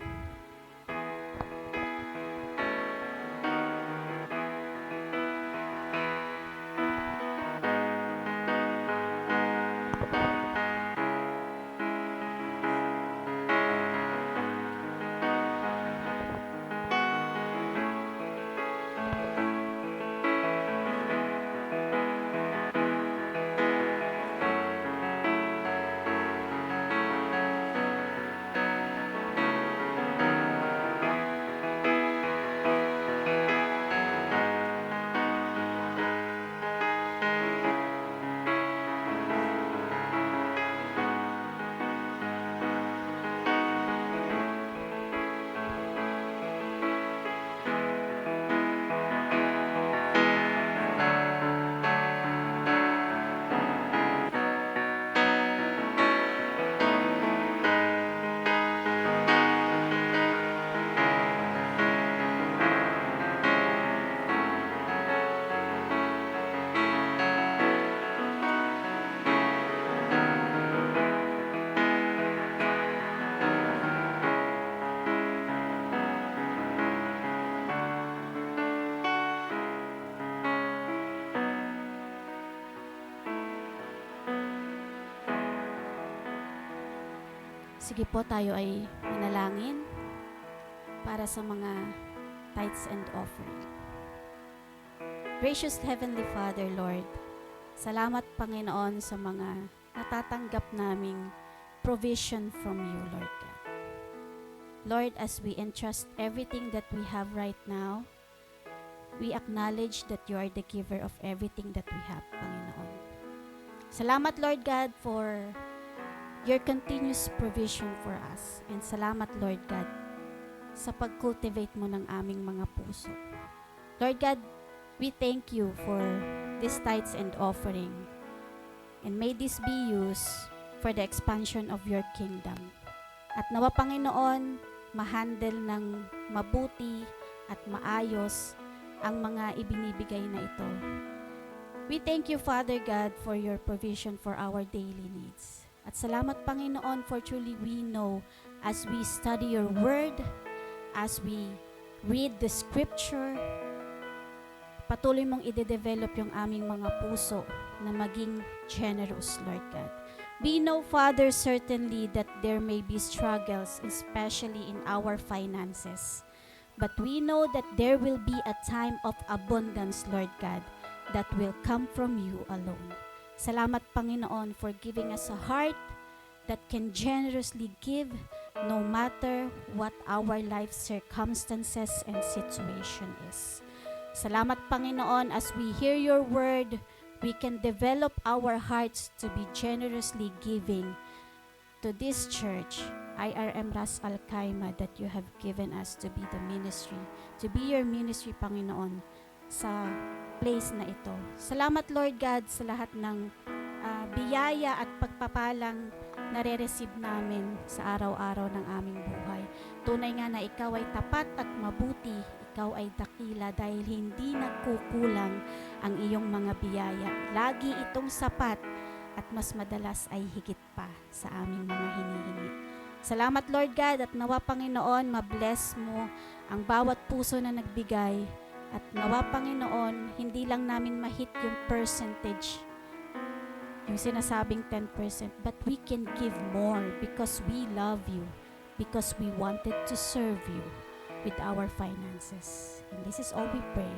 Sige po, tayo ay manalangin para sa mga tithes and offering. Gracious Heavenly Father, Lord, salamat Panginoon sa mga natatanggap naming provision from you, Lord God. Lord, as we entrust everything that we have right now, we acknowledge that you are the giver of everything that we have, Panginoon. Salamat, Lord God, for your continuous provision for us. And salamat, Lord God, sa pag-cultivate mo ng aming mga puso. Lord God, we thank you for these tithes and offering. And may this be used for the expansion of your kingdom. At nawa, Panginoon, ma-handle ng mabuti at maayos ang mga ibinibigay na ito. We thank you, Father God, for your provision for our daily needs. At salamat, Panginoon, for truly we know as we study your word, as we read the scripture, patuloy mong ide-develop yung aming mga puso na maging generous, Lord God. We know, Father, certainly that there may be struggles, especially in our finances. But we know that there will be a time of abundance, Lord God, that will come from you alone. Salamat, Panginoon, for giving us a heart that can generously give no matter what our life circumstances and situation is. Salamat, Panginoon, as we hear your word, we can develop our hearts to be generously giving to this church, IRM Ras Al Khaimah, that you have given us to be the ministry, to be your ministry, Panginoon, sa place na ito. Salamat, Lord God, sa lahat ng biyaya at pagpapalang nare-receive namin sa araw-araw ng aming buhay. Tunay nga na ikaw ay tapat at mabuti, ikaw ay dakila dahil hindi nagkukulang ang iyong mga biyaya. Lagi itong sapat at mas madalas ay higit pa sa aming mga hinihingi. Salamat, Lord God, at nawa, Panginoon, mabless mo ang bawat puso na nagbigay. At nawa, Panginoon, hindi lang namin mahit yung percentage, yung sinasabing 10%, but we can give more because we love you, because we wanted to serve you with our finances. And this is all we pray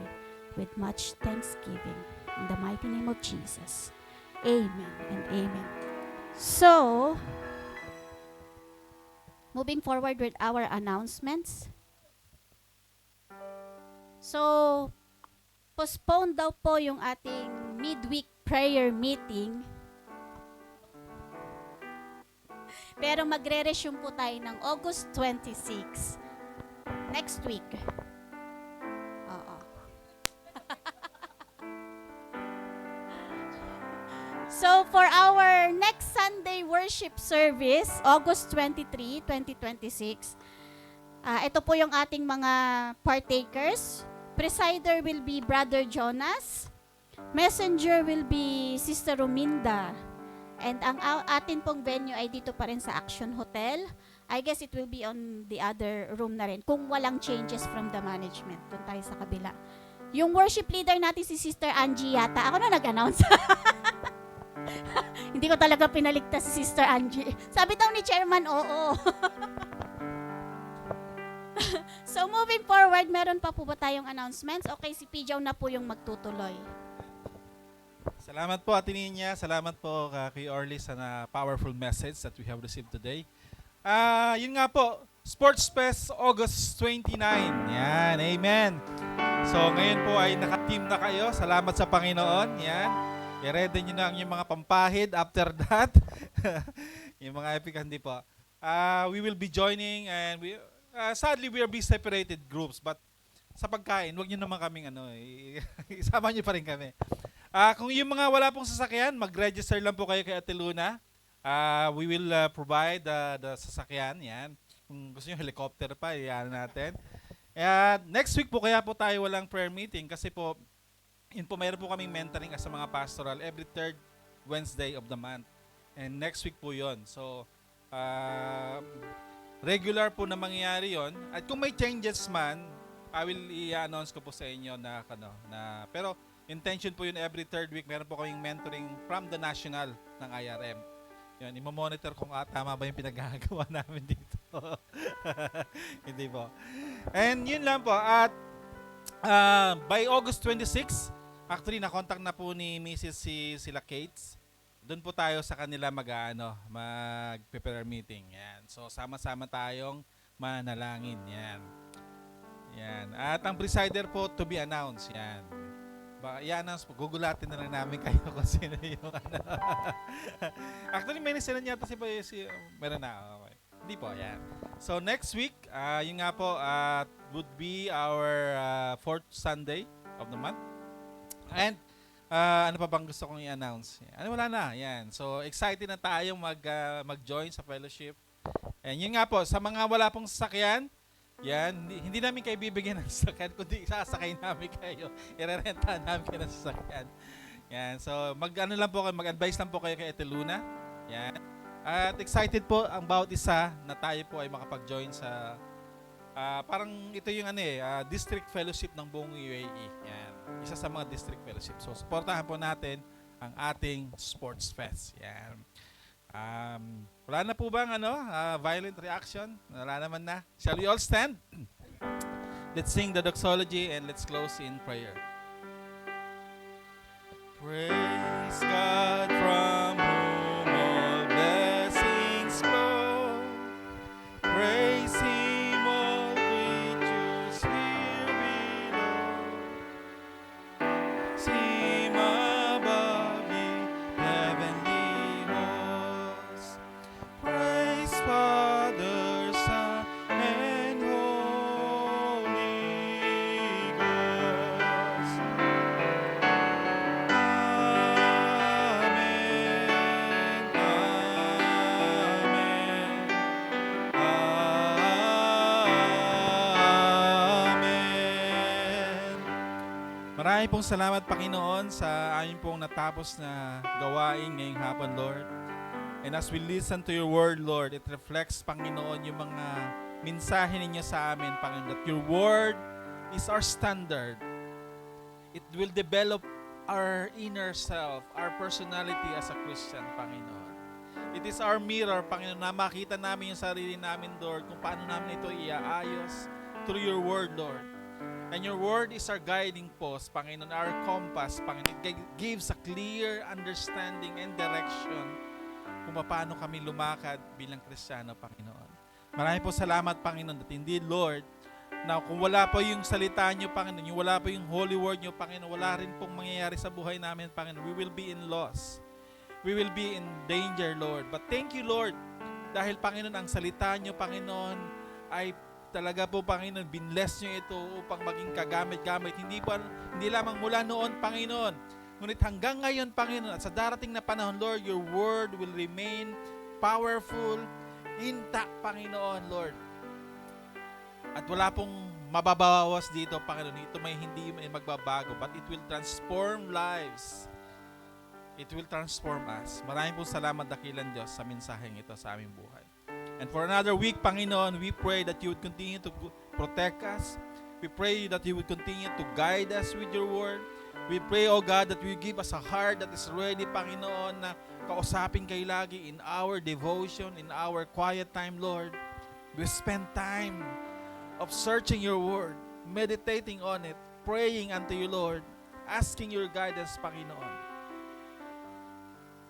with much thanksgiving. In the mighty name of Jesus. Amen and amen. So, moving forward with our announcements. So, postpone daw po yung ating midweek prayer meeting. Pero magre-resume po tayo ng August 26. Next week. Oo. So, for our next Sunday worship service, August 23, 2026, ito po yung ating mga partakers. Presider will be Brother Jonas. Messenger will be Sister Rominda. And ang atin pong venue ay dito pa rin sa Action Hotel. I guess it will be on the other room na rin. Kung walang changes from the management. Doon tayo sa kabila. Yung worship leader natin si Sister Angie yata. Ako na nag-announce. Hindi ko talaga pinaligtas si Sister Angie. Sabi daw ni Chairman, oo. So moving forward, meron pa po ba tayong announcements? Okay, si Pijaw na po yung magtutuloy. Salamat po, Ate Ninya. Salamat po kay Orly sa powerful message that we have received today. Yun nga po, Sports Fest August 29. Yan, amen. So ngayon po ay naka-team na kayo. Salamat sa Panginoon. Yan. I-ready nyo na ang yung mga pampahid after that. Yung mga epic, hindi po. We will be joining and sadly we will be separated groups, but sa pagkain, wag nyo naman kaming isama nyo pa rin kami. Kung yung mga wala pong sasakyan, mag-register lang po kayo kay Ate Luna. We will provide the sasakyan. Yan. Kung gusto nyo helicopter pa, yan natin. Next week po kaya po tayo walang prayer meeting kasi po, mayroon po kaming mentoring as sa mga pastoral every third Wednesday of the month. And next week po yon. So, regular po na mangyayari yon. At kung may changes man, I will i-announce ko po sa inyo pero intention po yun every third week. Meron po kaming mentoring from the national ng IRM. Yan, i-monitor kung tama ba yung pinagagawa namin dito. Hindi po. And yun lang po. At by August 26, actually na-contact na po ni Mrs. sila Kates. Doon po tayo sa kanila mag-prepare meeting. Yan. So sama-sama tayong manalangin. Yan. Yan. At ang presider po to be announced. Yan. Baka i-announce po. Gugulatin na lang namin kayo kung sino yung ano. Actually, may nasilan yata meron na. Okay. Hindi po, yan. So, next week, yun nga po, would be our fourth Sunday of the month. And, ano pa bang gusto kong i-announce? Wala na. Yan. So, excited na tayong mag-join sa fellowship. And yun nga po, sa mga wala pong sasakyan, yan, hindi namin kayo bibigyan ng sasakyan, kundi sasakay namin kayo. Irerentahan namin kayo ng sasakyan. Yan, so mag-advise lang po kayo kay Ate Luna. Yan. At excited po ang bawat isa na tayo po ay makapag-join sa parang ito yung district fellowship ng buong UAE. Yan. Isa sa mga district fellowship. So suportahan po natin ang ating sports fest. Yan. Wala na po bang violent reaction? Wala naman na. Shall we all stand? Let's sing the doxology and let's close in prayer. Praise God from whom all blessings flow. Praise Him, all creatures here below. Sing above ye heavenly hosts. Praise Father, Son, and Holy Ghost. Amen. Amen. Marami pong salamat, Panginoon, sa amin pong natapos na gawain ngayong hapon, Lord. And as we listen to your word, Lord, it reflects, Panginoon, yung mga mensahe ninyo sa amin, Panginoon, that your word is our standard. It will develop our inner self, our personality as a Christian, Panginoon. It is our mirror, Panginoon, na makita namin yung sarili namin, Lord, kung paano namin ito iaayos through your word, Lord. And your word is our guiding post, Panginoon, our compass, Panginoon. It gives a clear understanding and direction kung paano kami lumakad bilang Kristiyano, Panginoon. Marami po salamat, Panginoon, that indeed, Lord, na kung wala po yung salita nyo, Panginoon, yung wala po yung holy word nyo, Panginoon, wala rin pong mangyayari sa buhay namin, Panginoon. We will be in loss. We will be in danger, Lord. But thank you, Lord, dahil, Panginoon, ang salita nyo, Panginoon, ay talaga po, Panginoon, binless nyo ito upang maging kagamit-gamit. Hindi lamang mula noon, Panginoon, ngunit hanggang ngayon, Panginoon, at sa darating na panahon, Lord, your word will remain powerful, intact, Panginoon, Lord. At wala pong mababawas dito, Panginoon. Ito hindi magbabago, but it will transform lives. It will transform us. Maraming pong salamat, dakilan Diyos, sa mensaheng ito sa aming buhay. And for another week, Panginoon, we pray that you would continue to protect us. We pray that you would continue to guide us with your word. We pray, oh God, that you give us a heart that is ready, Panginoon, na kausapin kayo lagi in our devotion, in our quiet time, Lord. We spend time of searching your word, meditating on it, praying unto you, Lord, asking your guidance, Panginoon.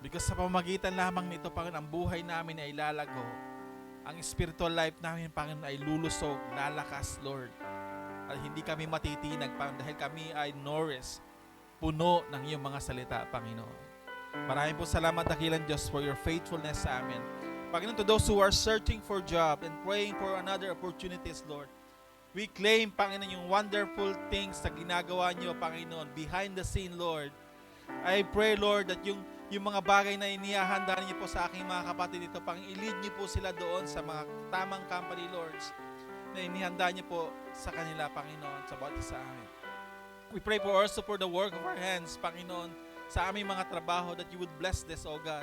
Because sa pamamagitan lamang nito, Panginoon, ang buhay namin ay lalago. Ang spiritual life namin, Panginoon, ay lulusog, lalakas, Lord. At hindi kami matitinag, Panginoon, dahil kami ay nourished, puno ng iyong mga salita, Panginoon. Maraming po salamat, dakilan Diyos, for your faithfulness sa amin. Panginoon, to those who are searching for job and praying for another opportunities, Lord, we claim, Panginoon, yung wonderful things na ginagawa niyo, Panginoon, behind the scene, Lord. I pray, Lord, that yung mga bagay na inihahanda niyo po sa aking mga kapatid dito, Panginoon, i-lead niyo po sila doon sa mga tamang company, Lords, na inihanda niyo po sa kanila, Panginoon, sa bawat isa amin. We pray for also for the work of our hands, Panginoon, sa aming mga trabaho, that you would bless this, O God.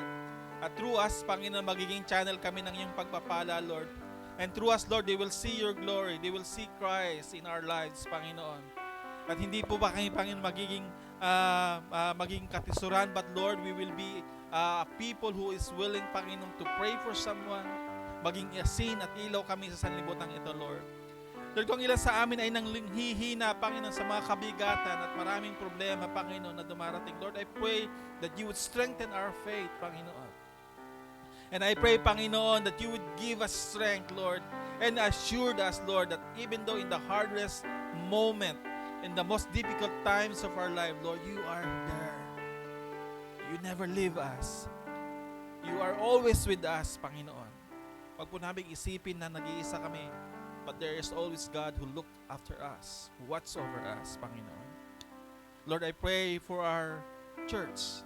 At through us, Panginoon, magiging channel kami ng iyong pagpapala, Lord. And through us, Lord, they will see your glory. They will see Christ in our lives, Panginoon. At hindi po ba kami, Panginoon, magiging katisuran, but Lord, we will be people who is willing, Panginoon, to pray for someone, maging asin at ilaw kami sa sanlibutan ito, Lord. Lord, kung ilan sa amin ay nanghihina, Panginoon, sa mga kabigatan at maraming problema, Panginoon, na dumarating, Lord, I pray that you would strengthen our faith, Panginoon. And I pray, Panginoon, that you would give us strength, Lord, and assured us, Lord, that even though in the hardest moment, in the most difficult times of our life, Lord, you are there. You never leave us. You are always with us, Panginoon. Wag po namin isipin na nag-iisa kami, but there is always God who look after us, who watch over us, Panginoon. Lord, I pray for our church.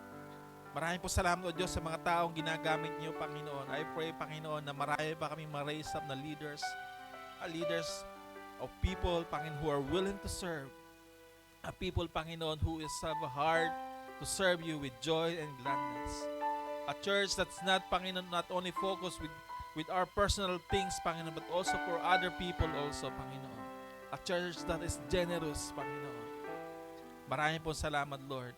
Maraming po salamat, O Diyos, sa mga taong ginagamit niyo, Panginoon. I pray, Panginoon, na marami pa kami ma-raise up na leaders of people, Panginoon, who are willing to serve. A people, Panginoon, who is have a heart to serve you with joy and gladness. A church that's not, Panginoon, not only focused with our personal things, Panginoon, but also for other people also, Panginoon. A church that is generous, Panginoon. Maraming po salamat, Lord.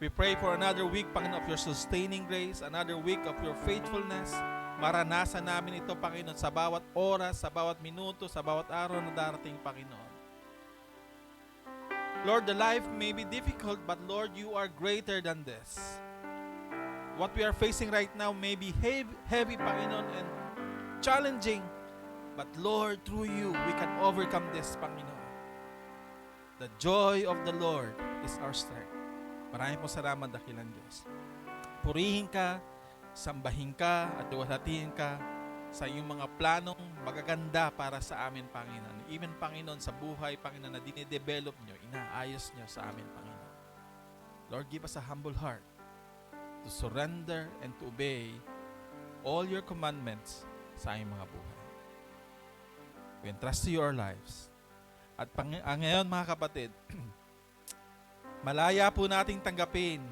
We pray for another week, Panginoon, of your sustaining grace, another week of your faithfulness. Maranasan namin ito, Panginoon, sa bawat oras, sa bawat minuto, sa bawat araw na darating, Panginoon. Lord, the life may be difficult, but Lord, you are greater than this. What we are facing right now may be heavy, Panginoon, and challenging, but Lord, through you, we can overcome this, Panginoon. The joy of the Lord is our strength. Maraming po salamat, dakilang Diyos. Purihin ka, sambahin ka, at duwalhatiin ka sa iyong mga planong magaganda para sa amin, Panginoon. Even, Panginoon, sa buhay, Panginoon, na dinidevelop nyo, inaayos nyo sa amin, Panginoon. Lord, give us a humble heart to surrender and to obey all your commandments sa aming mga buhay. We entrust to you our lives. At ngayon, mga kapatid, malaya po nating tanggapin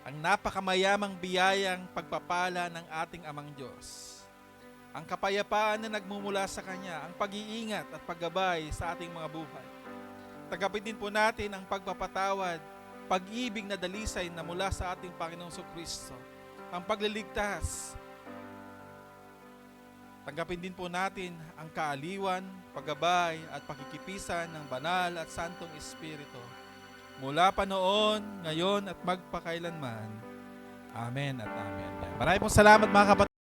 ang napakamayamang biyayang pagpapala ng ating Amang Diyos. Ang kapayapaan na nagmumula sa Kanya, ang pag-iingat at paggabay sa ating mga buhay. Tanggapin din po natin ang pagpapatawad, pag-ibig na dalisay na mula sa ating Panginoong Kristo, ang pagliligtas. Tanggapin din po natin ang kaaliwan, paggabay at pakikipisan ng banal at santong Espiritu mula pa noon, ngayon at magpakailanman. Amen at amen. Maraming pong salamat, mga kapatid.